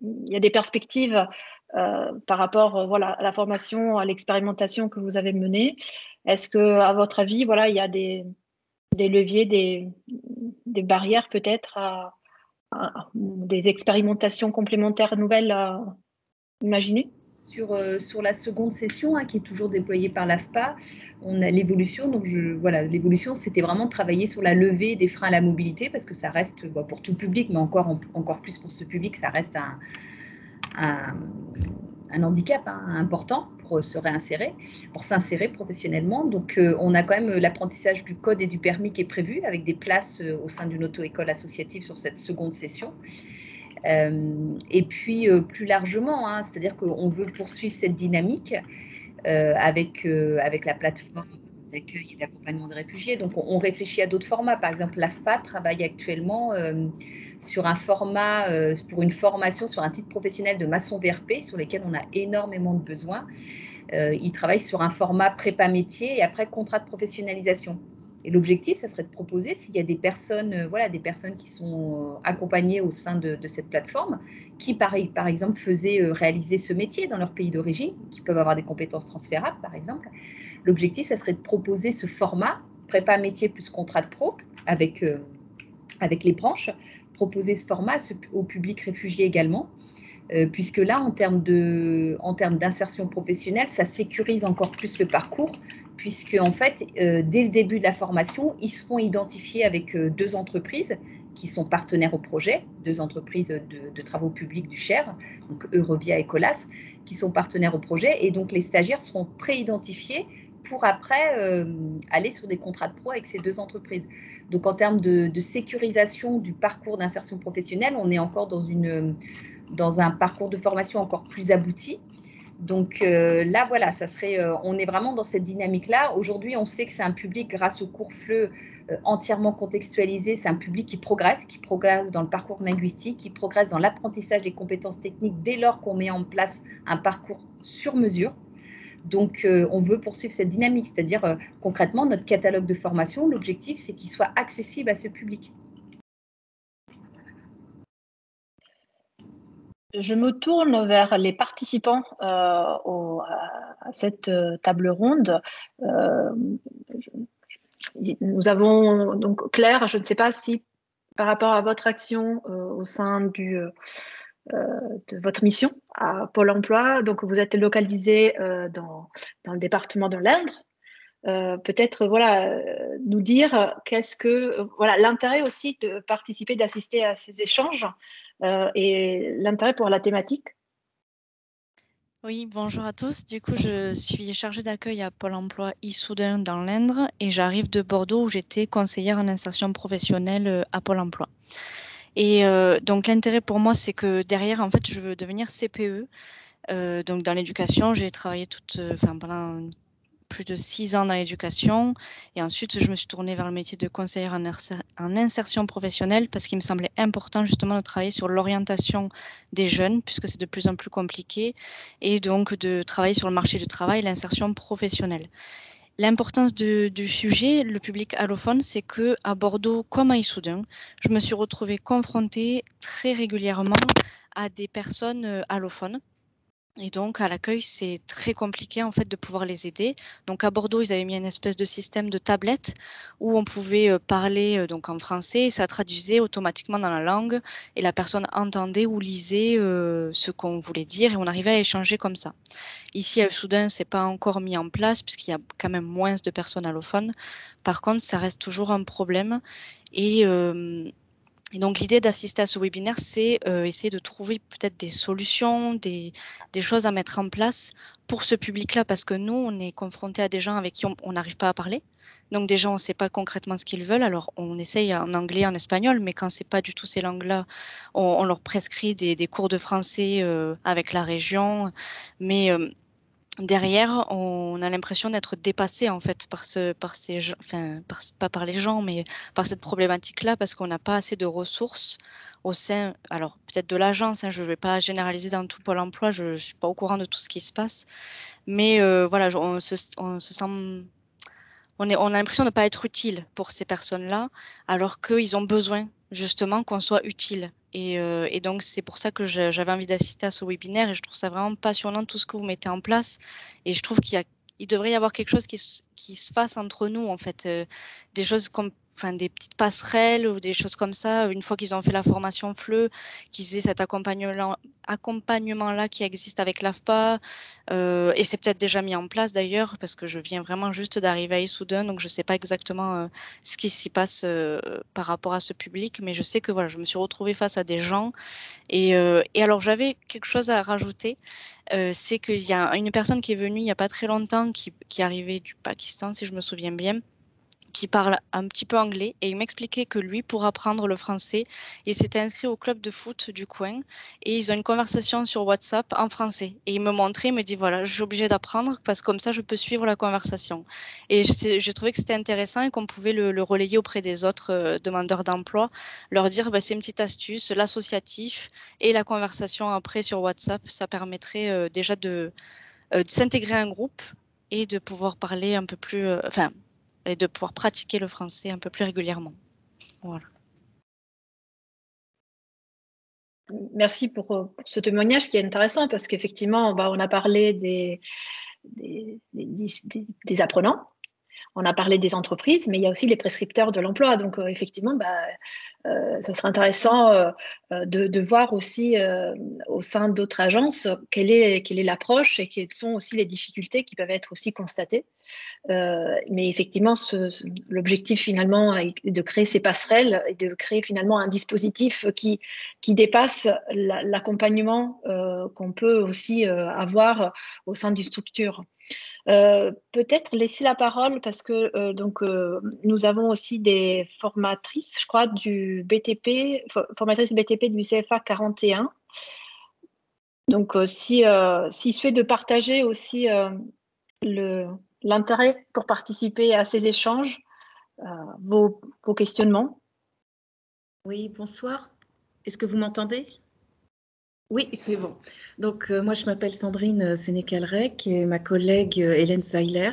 il y a des perspectives par rapport voilà, à la formation, à l'expérimentation que vous avez menée. Est-ce que, à votre avis, voilà, il y a des leviers, des barrières peut-être, des expérimentations complémentaires nouvelles à imaginer? Sur la seconde session, qui est toujours déployée par l'AFPA, on a l'évolution. Donc, l'évolution, c'était vraiment travailler sur la levée des freins à la mobilité, parce que ça reste, pour tout public, mais encore plus pour ce public, ça reste un handicap important pour se réinsérer, pour s'insérer professionnellement. Donc, on a quand même l'apprentissage du code et du permis qui est prévu avec des places au sein d'une auto-école associative sur cette seconde session. Et puis, plus largement, hein, c'est-à-dire qu'on veut poursuivre cette dynamique avec la plateforme d'accueil et d'accompagnement des réfugiés. Donc, on réfléchit à d'autres formats. Par exemple, l'AFPA travaille actuellement sur un format, pour une formation sur un titre professionnel de maçon VRP, sur lesquels on a énormément de besoins. Ils travaillent sur un format prépa métier et après contrat de professionnalisation. Et l'objectif, ça serait de proposer, s'il y a des personnes, des personnes qui sont accompagnées au sein de cette plateforme, qui par exemple faisaient réaliser ce métier dans leur pays d'origine, qui peuvent avoir des compétences transférables par exemple. L'objectif, ça serait de proposer ce format, prépa métier plus contrat de pro, avec les branches, proposer ce format au public réfugié également, puisque là, en termes d'insertion professionnelle, ça sécurise encore plus le parcours, puisque en fait, dès le début de la formation, ils seront identifiés avec 2 entreprises qui sont partenaires au projet, 2 entreprises de travaux publics du Cher, donc Eurovia et Colas, qui sont partenaires au projet, et donc les stagiaires seront pré-identifiés pour après aller sur des contrats de pro avec ces 2 entreprises. Donc en termes de sécurisation du parcours d'insertion professionnelle, on est encore dans un parcours de formation encore plus abouti. Donc là, voilà, on est vraiment dans cette dynamique-là. Aujourd'hui, on sait que c'est un public, grâce au cours FLE, entièrement contextualisé. C'est un public qui progresse dans le parcours linguistique, qui progresse dans l'apprentissage des compétences techniques dès lors qu'on met en place un parcours sur mesure. Donc, on veut poursuivre cette dynamique, c'est-à-dire concrètement, notre catalogue de formation, l'objectif, c'est qu'il soit accessible à ce public. Je me tourne vers les participants à cette table ronde. Nous avons donc Claire, je ne sais pas si par rapport à votre action au sein de votre mission à Pôle emploi, donc vous êtes localisé dans le département de l'Indre. Peut-être nous dire l'intérêt aussi de participer, d'assister à ces échanges et l'intérêt pour la thématique. Oui, bonjour à tous. Du coup, je suis chargée d'accueil à Pôle emploi Issoudun dans l'Indre et j'arrive de Bordeaux où j'étais conseillère en insertion professionnelle à Pôle emploi. Et donc l'intérêt pour moi, c'est que derrière, en fait, je veux devenir CPE. Donc dans l'éducation, j'ai travaillé pendant plus de 6 ans dans l'éducation et ensuite je me suis tournée vers le métier de conseillère en insertion professionnelle parce qu'il me semblait important justement de travailler sur l'orientation des jeunes puisque c'est de plus en plus compliqué et donc de travailler sur le marché du travail, l'insertion professionnelle. L'importance du sujet, le public allophone, c'est que à Bordeaux comme à Issoudun, je me suis retrouvée confrontée très régulièrement à des personnes allophones. Et donc, à l'accueil, c'est très compliqué en fait de pouvoir les aider. Donc, à Bordeaux, ils avaient mis une espèce de système de tablette où on pouvait parler donc en français et ça traduisait automatiquement dans la langue et la personne entendait ou lisait ce qu'on voulait dire et on arrivait à échanger comme ça. Ici, à Soudain, c'est pas encore mis en place puisqu'il y a quand même moins de personnes allophones. Par contre, ça reste toujours un problème et donc, l'idée d'assister à ce webinaire, c'est essayer de trouver peut-être des solutions, des choses à mettre en place pour ce public-là, parce que nous, on est confrontés à des gens avec qui on n'arrive pas à parler. Donc, déjà, on ne sait pas concrètement ce qu'ils veulent. Alors, on essaye en anglais, en espagnol, mais quand c'est pas du tout ces langues-là, on leur prescrit des cours de français avec la région. Mais derrière, on a l'impression d'être dépassé en fait pas par les gens, mais par cette problématique-là, parce qu'on n'a pas assez de ressources au sein, alors peut-être de l'agence, je ne vais pas généraliser dans tout Pôle emploi, je ne suis pas au courant de tout ce qui se passe, mais voilà, on se sent, on a l'impression de ne pas être utile pour ces personnes-là, alors qu'ils ont besoin justement qu'on soit utile. Et donc, c'est pour ça que j'avais envie d'assister à ce webinaire et je trouve ça vraiment passionnant tout ce que vous mettez en place. Et je trouve qu'il devrait y avoir quelque chose qui se fasse entre nous, en fait, des choses des petites passerelles ou des choses comme ça, une fois qu'ils ont fait la formation FLE, qu'ils aient cet accompagnement-là qui existe avec l'AFPA, et c'est peut-être déjà mis en place d'ailleurs, parce que je viens vraiment juste d'arriver à Issoudun, donc je ne sais pas exactement ce qui s'y passe par rapport à ce public, mais je sais que voilà, je me suis retrouvée face à des gens, et alors j'avais quelque chose à rajouter, c'est qu'il y a une personne qui est venue il n'y a pas très longtemps, qui arrivait du Pakistan, si je me souviens bien, qui parle un petit peu anglais, et il m'expliquait que lui, pour apprendre le français, il s'était inscrit au club de foot du coin et ils ont une conversation sur WhatsApp en français. Et il me montrait, il me dit voilà, je suis obligée d'apprendre parce que comme ça, je peux suivre la conversation. Et j'ai trouvé que c'était intéressant et qu'on pouvait le relayer auprès des autres demandeurs d'emploi, leur dire c'est une petite astuce, l'associatif et la conversation après sur WhatsApp, ça permettrait déjà de s'intégrer à un groupe et de pouvoir parler un peu plus, et de pouvoir pratiquer le français un peu plus régulièrement. Voilà. Merci pour ce témoignage qui est intéressant parce qu'effectivement, on a parlé des apprenants, on a parlé des entreprises, mais il y a aussi les prescripteurs de l'emploi. Donc, effectivement, ça serait intéressant de voir aussi au sein d'autres agences quelle est l'approche et quelles sont aussi les difficultés qui peuvent être aussi constatées. Mais effectivement, l'objectif finalement est de créer ces passerelles et de créer finalement un dispositif qui dépasse l'accompagnement qu'on peut aussi avoir au sein d'une structure. Peut-être laisser la parole parce que nous avons aussi des formatrices, je crois, du BTP, formatrices BTP du CFA 41. Donc, si souhaite de partager aussi l'intérêt pour participer à ces échanges, vos questionnements. Oui, bonsoir. Est-ce que vous m'entendez? Oui, c'est bon. Donc, moi, je m'appelle Sandrine Sénécal-Rec et ma collègue Hélène Seiler.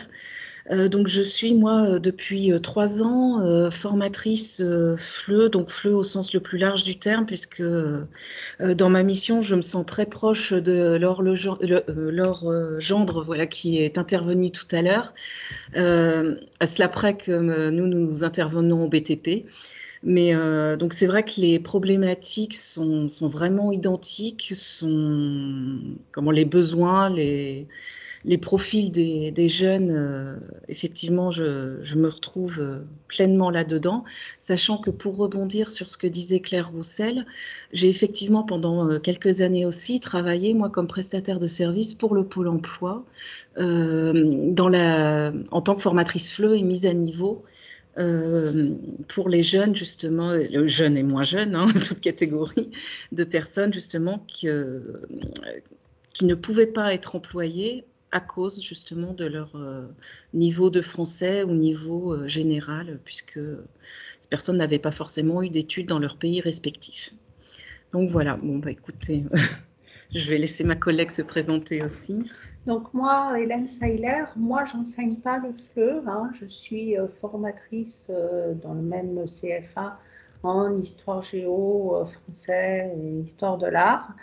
Donc, je suis, moi, depuis 3 ans, formatrice FLE, donc FLE au sens le plus large du terme, puisque dans ma mission, je me sens très proche de Laure Gendre, voilà, qui est intervenue tout à l'heure. À cela près que nous intervenons au BTP. Mais donc c'est vrai que les problématiques sont vraiment identiques, comment les besoins, les profils des jeunes, effectivement, je me retrouve pleinement là-dedans, sachant que pour rebondir sur ce que disait Claire Roussel, j'ai effectivement pendant quelques années aussi travaillé, moi, comme prestataire de service pour le Pôle emploi, en tant que formatrice FLE et mise à niveau, pour les jeunes, justement, jeunes et moins jeunes, toute catégorie de personnes, justement, qui ne pouvaient pas être employées à cause, justement, de leur niveau de français ou niveau général, puisque ces personnes n'avaient pas forcément eu d'études dans leur pays respectif. Donc voilà, bon, écoutez, je vais laisser ma collègue se présenter aussi. Donc moi, Hélène Seiler, moi j'enseigne pas le FLE, je suis formatrice dans le même CFA en histoire géo, français et histoire de l'art.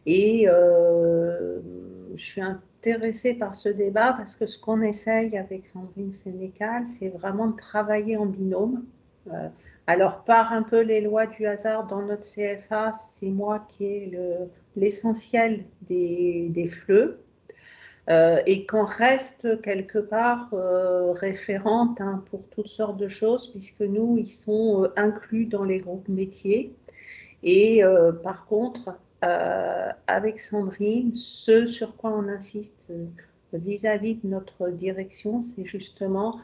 Et je suis intéressée par ce débat parce que ce qu'on essaye avec Sandrine Sénécal, c'est vraiment de travailler en binôme. Alors par un peu les lois du hasard dans notre CFA, c'est moi qui ai l'essentiel des FLE. Et qu'on reste quelque part référente pour toutes sortes de choses, puisque nous, ils sont inclus dans les groupes métiers. Et par contre, avec Sandrine, ce sur quoi on insiste vis-à-vis de notre direction, c'est justement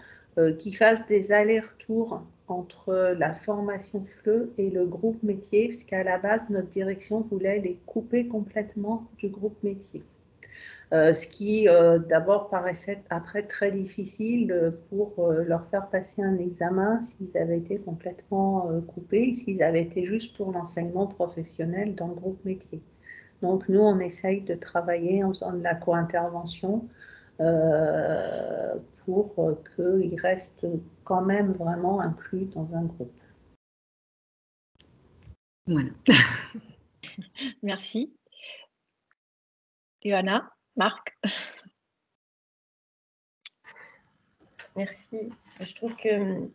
qu'ils fassent des allers-retours entre la formation FLE et le groupe métier, puisqu'à la base, notre direction voulait les couper complètement du groupe métier. Ce qui d'abord paraissait après très difficile pour leur faire passer un examen s'ils avaient été complètement coupés, s'ils avaient été juste pour l'enseignement professionnel dans le groupe métier. Donc nous, on essaye de travailler en faisant de la co-intervention pour qu'ils restent quand même vraiment inclus dans un groupe. Voilà. Merci. Johanna, Marc. Merci. Je trouve que,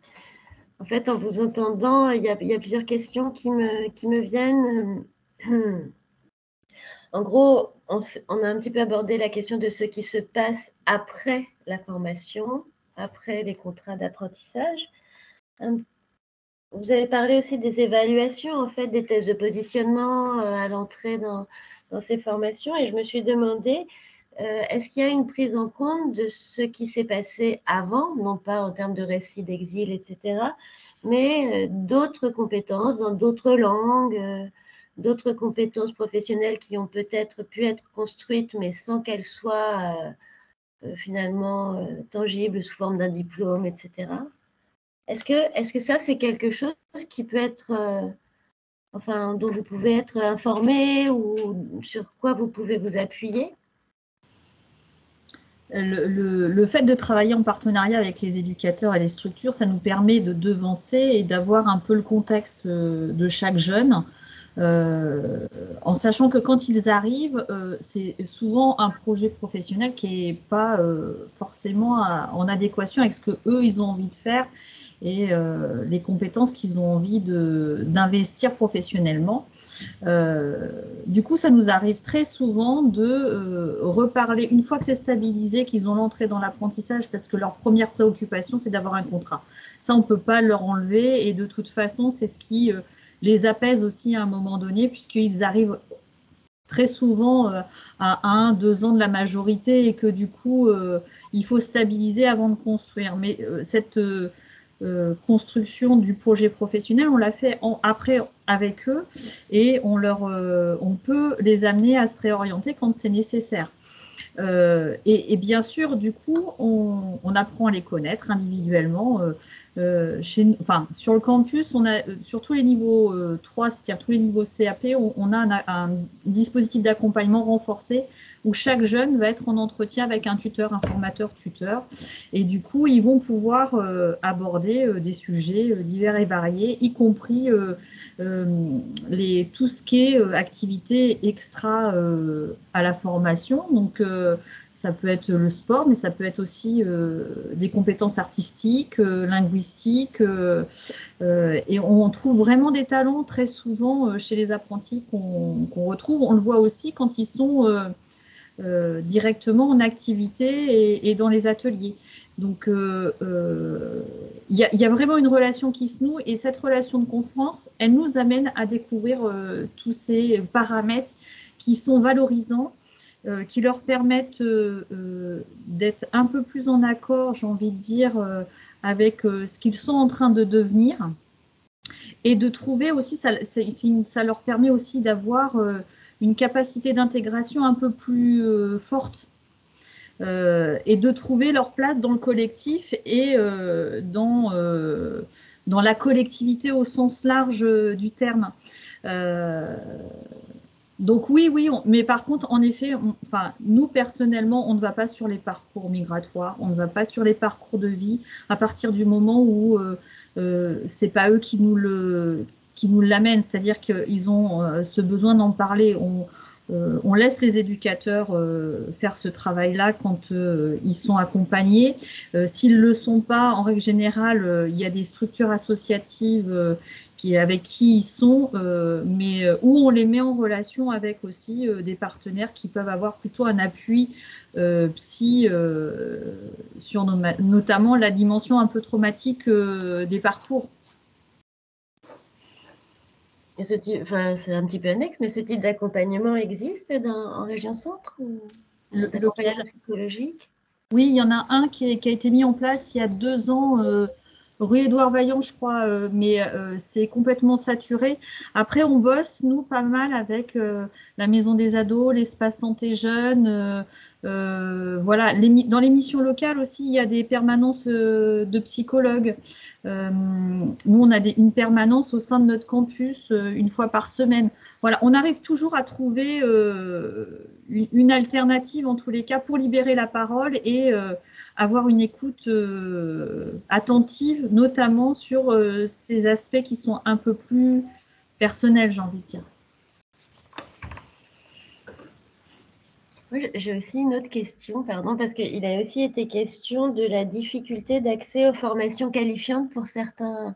En fait, en vous entendant, il y a plusieurs questions qui me viennent. En gros, on a un petit peu abordé la question de ce qui se passe après la formation, après les contrats d'apprentissage. Vous avez parlé aussi des évaluations, en fait, des tests de positionnement à l'entrée dans ces formations. Et je me suis demandé, est-ce qu'il y a une prise en compte de ce qui s'est passé avant, non pas en termes de récit d'exil, etc., mais d'autres compétences dans d'autres langues, d'autres compétences professionnelles qui ont peut-être pu être construites, mais sans qu'elles soient finalement tangibles sous forme d'un diplôme, etc. Est-ce que ça, c'est quelque chose qui peut être, enfin, dont vous pouvez être informé ou sur quoi vous pouvez vous appuyer? Le fait de travailler en partenariat avec les éducateurs et les structures, ça nous permet de devancer et d'avoir un peu le contexte de chaque jeune, en sachant que quand ils arrivent, c'est souvent un projet professionnel qui n'est pas forcément en adéquation avec ce qu'eux, ils ont envie de faire et les compétences qu'ils ont envie d'investir professionnellement. Du coup, ça nous arrive très souvent de reparler, une fois que c'est stabilisé, qu'ils ont l'entrée dans l'apprentissage, parce que leur première préoccupation, c'est d'avoir un contrat. Ça, on ne peut pas leur enlever, et de toute façon, c'est ce qui les apaise aussi à un moment donné, puisqu'ils arrivent très souvent à 1-2 ans de la majorité, et que du coup, il faut stabiliser avant de construire. Mais cette construction du projet professionnel, on l'a fait après avec eux, et on peut les amener à se réorienter quand c'est nécessaire. Et bien sûr, du coup, on apprend à les connaître individuellement. Sur le campus, on a sur tous les niveaux 3, c'est-à-dire tous les niveaux CAP, on a un dispositif d'accompagnement renforcé où chaque jeune va être en entretien avec un tuteur, un formateur-tuteur. Et du coup, ils vont pouvoir aborder des sujets divers et variés, y compris tout ce qui est activité extra à la formation. Donc, ça peut être le sport, mais ça peut être aussi des compétences artistiques, linguistiques. Et on trouve vraiment des talents très souvent chez les apprentis qu'on retrouve. On le voit aussi quand ils sont directement en activité et dans les ateliers. Donc, il y a vraiment une relation qui se noue, et cette relation de confiance, elle nous amène à découvrir tous ces paramètres qui sont valorisants, qui leur permettent d'être un peu plus en accord, j'ai envie de dire, avec ce qu'ils sont en train de devenir, et de trouver aussi, ça leur permet aussi d'avoir une capacité d'intégration un peu plus forte, et de trouver leur place dans le collectif et dans la collectivité au sens large du terme. Donc oui, mais par contre, en effet, nous personnellement, on ne va pas sur les parcours migratoires, on ne va pas sur les parcours de vie à partir du moment où c'est pas eux qui nous l'amènent, c'est-à-dire qu'ils ont ce besoin d'en parler. On laisse les éducateurs faire ce travail-là quand ils sont accompagnés. S'ils ne le sont pas, en règle générale, il y a des structures associatives avec qui ils sont, mais où on les met en relation avec aussi des partenaires qui peuvent avoir plutôt un appui psy sur notamment la dimension un peu traumatique des parcours. Et c'est un petit peu annexe, mais ce type d'accompagnement existe en région centre, d'accompagnement psychologique? Oui, il y en a un qui a été mis en place il y a 2 ans, rue Édouard Vaillant, je crois, mais c'est complètement saturé. Après, on bosse, nous, pas mal avec la Maison des Ados, l'espace santé jeunes. Voilà. Dans les missions locales aussi, il y a des permanences de psychologues. Nous, on a une permanence au sein de notre campus une fois par semaine. Voilà, on arrive toujours à trouver une alternative, en tous les cas, pour libérer la parole et avoir une écoute attentive, notamment sur ces aspects qui sont un peu plus personnels, j'ai envie de dire. Oui, j'ai aussi une autre question, pardon, parce qu'il a aussi été question de la difficulté d'accès aux formations qualifiantes pour certaines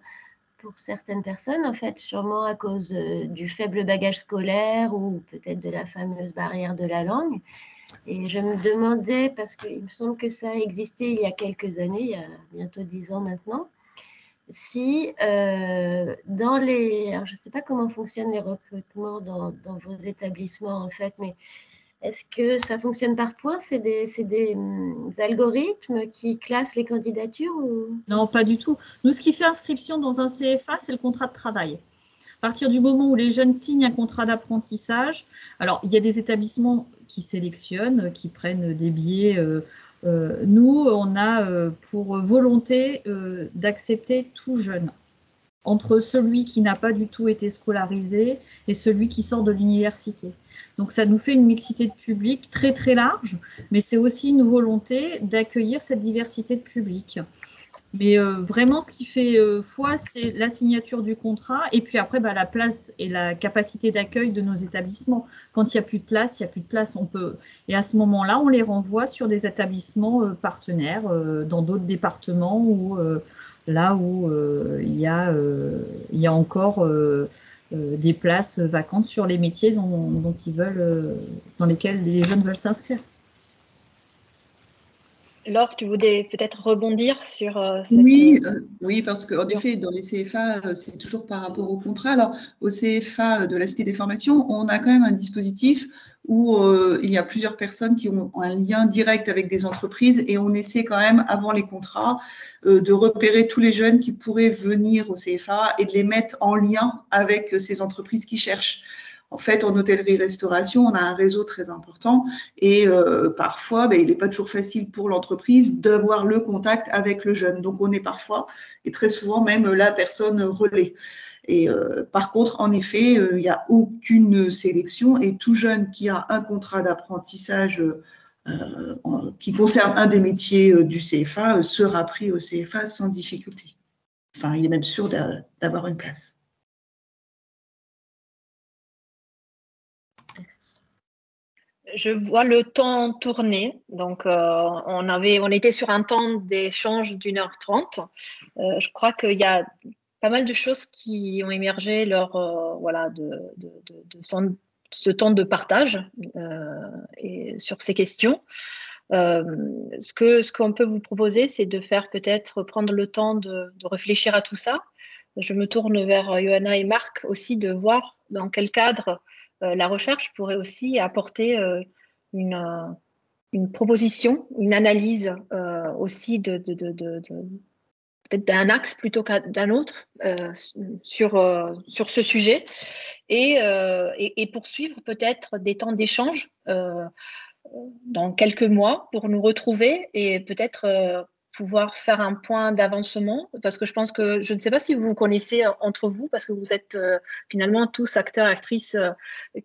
personnes, en fait, sûrement à cause du faible bagage scolaire ou peut-être de la fameuse barrière de la langue. Et je me demandais, parce qu'il me semble que ça a existé il y a quelques années, il y a bientôt 10 ans maintenant, si dans les... Alors, je ne sais pas comment fonctionnent les recrutements dans vos établissements, en fait, mais est-ce que ça fonctionne par points? C'est des algorithmes qui classent les candidatures ou... Non, pas du tout. Nous, ce qui fait inscription dans un CFA, c'est le contrat de travail. À partir du moment où les jeunes signent un contrat d'apprentissage, alors il y a des établissements qui sélectionnent, qui prennent des billets. Nous, on a pour volonté d'accepter tout jeune, entre celui qui n'a pas du tout été scolarisé et celui qui sort de l'université. Donc ça nous fait une mixité de public très très large, mais c'est aussi une volonté d'accueillir cette diversité de public. Mais vraiment, ce qui fait foi, c'est la signature du contrat et puis après, la place et la capacité d'accueil de nos établissements. Quand il n'y a plus de place, il n'y a plus de place. Et à ce moment-là, on les renvoie sur des établissements partenaires dans d'autres départements où là où il y a encore des places vacantes sur les métiers dont ils veulent, dans lesquels les jeunes veulent s'inscrire. Laure, tu voulais peut-être rebondir sur cette... Oui, parce qu'en effet, dans les CFA, c'est toujours par rapport au contrat. Alors, au CFA de la Cité des formations, on a quand même un dispositif où il y a plusieurs personnes qui ont un lien direct avec des entreprises et on essaie quand même, avant les contrats, de repérer tous les jeunes qui pourraient venir au CFA et de les mettre en lien avec ces entreprises qui cherchent. En fait, en hôtellerie-restauration, on a un réseau très important et parfois, il n'est pas toujours facile pour l'entreprise d'avoir le contact avec le jeune. Donc, on est parfois, et très souvent même, la personne relais. Et par contre, en effet, il n'y a aucune sélection et tout jeune qui a un contrat d'apprentissage qui concerne un des métiers du CFA sera pris au CFA sans difficulté. Enfin, il est même sûr d'avoir une place. Je vois le temps tourner, donc on était sur un temps d'échange d'1h30. Je crois qu'il y a pas mal de choses qui ont émergé lors ce temps de partage et sur ces questions. Ce qu'on peut vous proposer, c'est de faire peut-être prendre le temps de réfléchir à tout ça. Je me tourne vers Johanna et Marc aussi de voir dans quel cadre la recherche pourrait aussi apporter une proposition, une analyse aussi peut-être d'un axe plutôt qu'un autre sur ce sujet et poursuivre peut-être des temps d'échange dans quelques mois pour nous retrouver et peut-être pouvoir faire un point d'avancement parce que je pense que je ne sais pas si vous vous connaissez entre vous parce que vous êtes finalement tous acteurs, actrices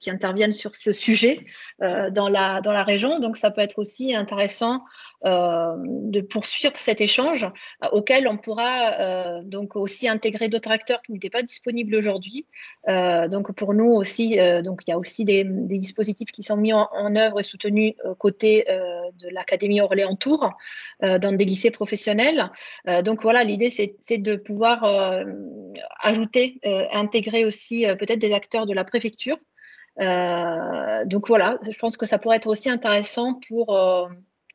qui interviennent sur ce sujet dans la région. Donc, ça peut être aussi intéressant de poursuivre cet échange auquel on pourra donc aussi intégrer d'autres acteurs qui n'étaient pas disponibles aujourd'hui. Donc, pour nous aussi, donc il y a aussi des dispositifs qui sont mis en œuvre et soutenus côté de l'Académie Orléans Tours dans des lycées professionnels. Donc voilà, l'idée c'est de pouvoir ajouter, intégrer aussi peut-être des acteurs de la préfecture. Donc voilà, je pense que ça pourrait être aussi intéressant pour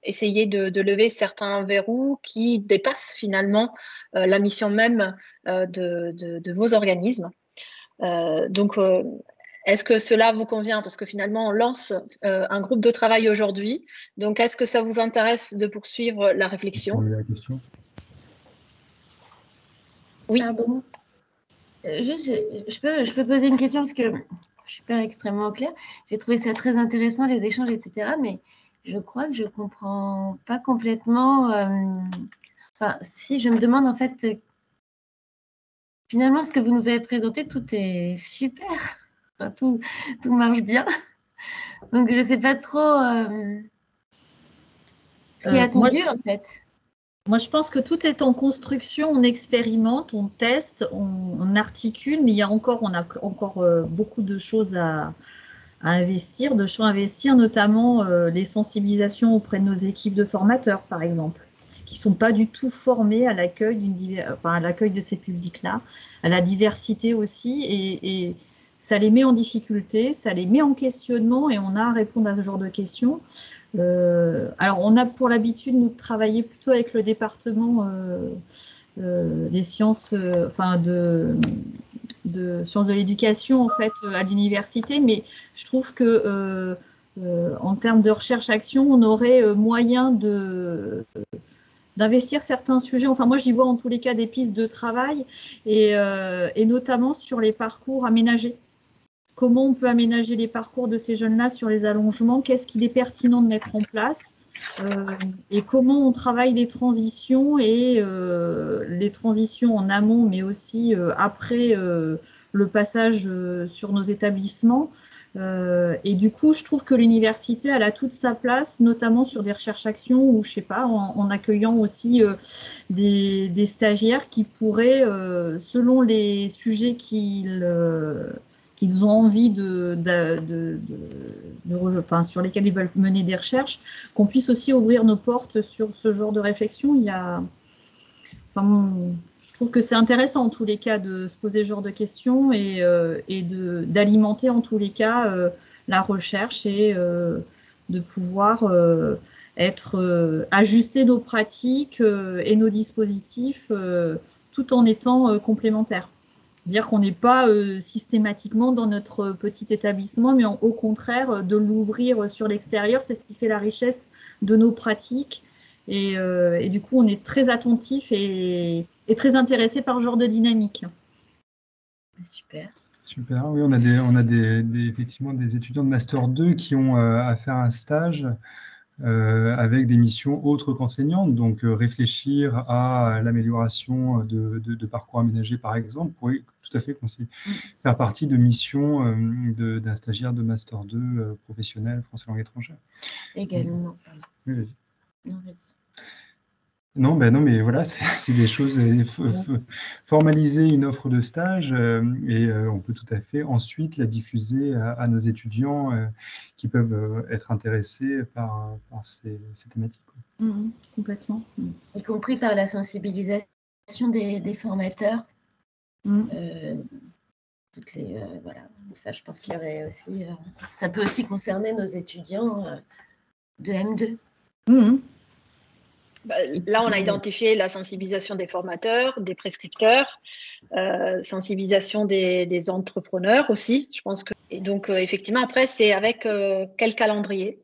essayer de lever certains verrous qui dépassent finalement la mission même de vos organismes. Donc est-ce que cela vous convient? Parce que finalement, on lance un groupe de travail aujourd'hui. Donc, est-ce que ça vous intéresse de poursuivre la réflexion? La question. Oui. Pardon. Je peux poser une question parce que je ne suis pas extrêmement claire. J'ai trouvé ça très intéressant, les échanges, etc. Mais je crois que je ne comprends pas complètement. Enfin, si je me demande en fait, finalement, ce que vous nous avez présenté, tout est super. Enfin, tout marche bien. Donc, je ne sais pas trop ce qui est attendu, en fait. Moi, je pense que tout est en construction, on expérimente, on teste, on articule, mais on a encore beaucoup de choses investir, de champs à investir, notamment les sensibilisations auprès de nos équipes de formateurs, par exemple, qui ne sont pas du tout formés à l'accueil de ces publics-là, à la diversité aussi, et ça les met en difficulté, ça les met en questionnement, et on a à répondre à ce genre de questions. Alors, on a pour l'habitude, nous, de travailler plutôt avec le département des sciences, de sciences de l'éducation, en fait, à l'université, mais je trouve que en termes de recherche-action, on aurait moyen d'investir certains sujets. Enfin, moi, j'y vois en tous les cas des pistes de travail, et notamment sur les parcours aménagés. Comment on peut aménager les parcours de ces jeunes-là sur les allongements? Qu'est-ce qu'il est pertinent de mettre en place? Et comment on travaille les transitions, et les transitions en amont, mais aussi après le passage sur nos établissements. Et du coup, je trouve que l'université, elle a toute sa place, notamment sur des recherches-actions, ou je sais pas, en accueillant aussi des stagiaires qui pourraient, selon les sujets qu'ils ont envie sur lesquels ils veulent mener des recherches, qu'on puisse aussi ouvrir nos portes sur ce genre de réflexion. Je trouve que c'est intéressant en tous les cas de se poser ce genre de questions, et d'alimenter en tous les cas la recherche, et de pouvoir ajuster nos pratiques et nos dispositifs tout en étant complémentaires. C'est-à-dire qu'on n'est pas systématiquement dans notre petit établissement, mais au contraire, de l'ouvrir sur l'extérieur. C'est ce qui fait la richesse de nos pratiques. Et du coup, on est très attentif et très intéressé par ce genre de dynamique. Super. Super, oui, on a effectivement des étudiants de Master 2 qui ont à faire un stage avec des missions autres qu'enseignantes, donc réfléchir à l'amélioration de parcours aménagés, par exemple, pourrait tout à fait faire partie de missions d'un stagiaire de Master 2 professionnel français langue étrangère. Également. Oui, vas-y. Non, vas-y. Non, mais voilà, c'est des choses. Formaliser une offre de stage, et on peut tout à fait ensuite la diffuser à nos étudiants qui peuvent être intéressés par ces thématiques. Complètement. Y compris par la sensibilisation des formateurs. Voilà. Ça, je pense qu'il y aurait aussi. Ça peut aussi concerner nos étudiants de M2. Là, on a identifié la sensibilisation des formateurs, des prescripteurs, sensibilisation des entrepreneurs aussi, je pense que. Et donc, effectivement, après, c'est avec quel calendrier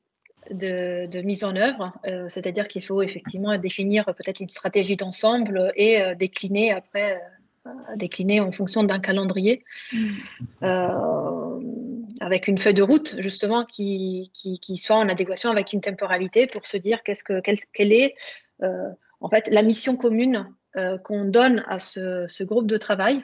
de mise en œuvre, c'est-à-dire qu'il faut effectivement définir peut-être une stratégie d'ensemble et décliner après, décliner en fonction d'un calendrier. Avec une feuille de route justement qui soit en adéquation avec une temporalité pour se dire quelle est en fait la mission commune qu'on donne à ce groupe de travail.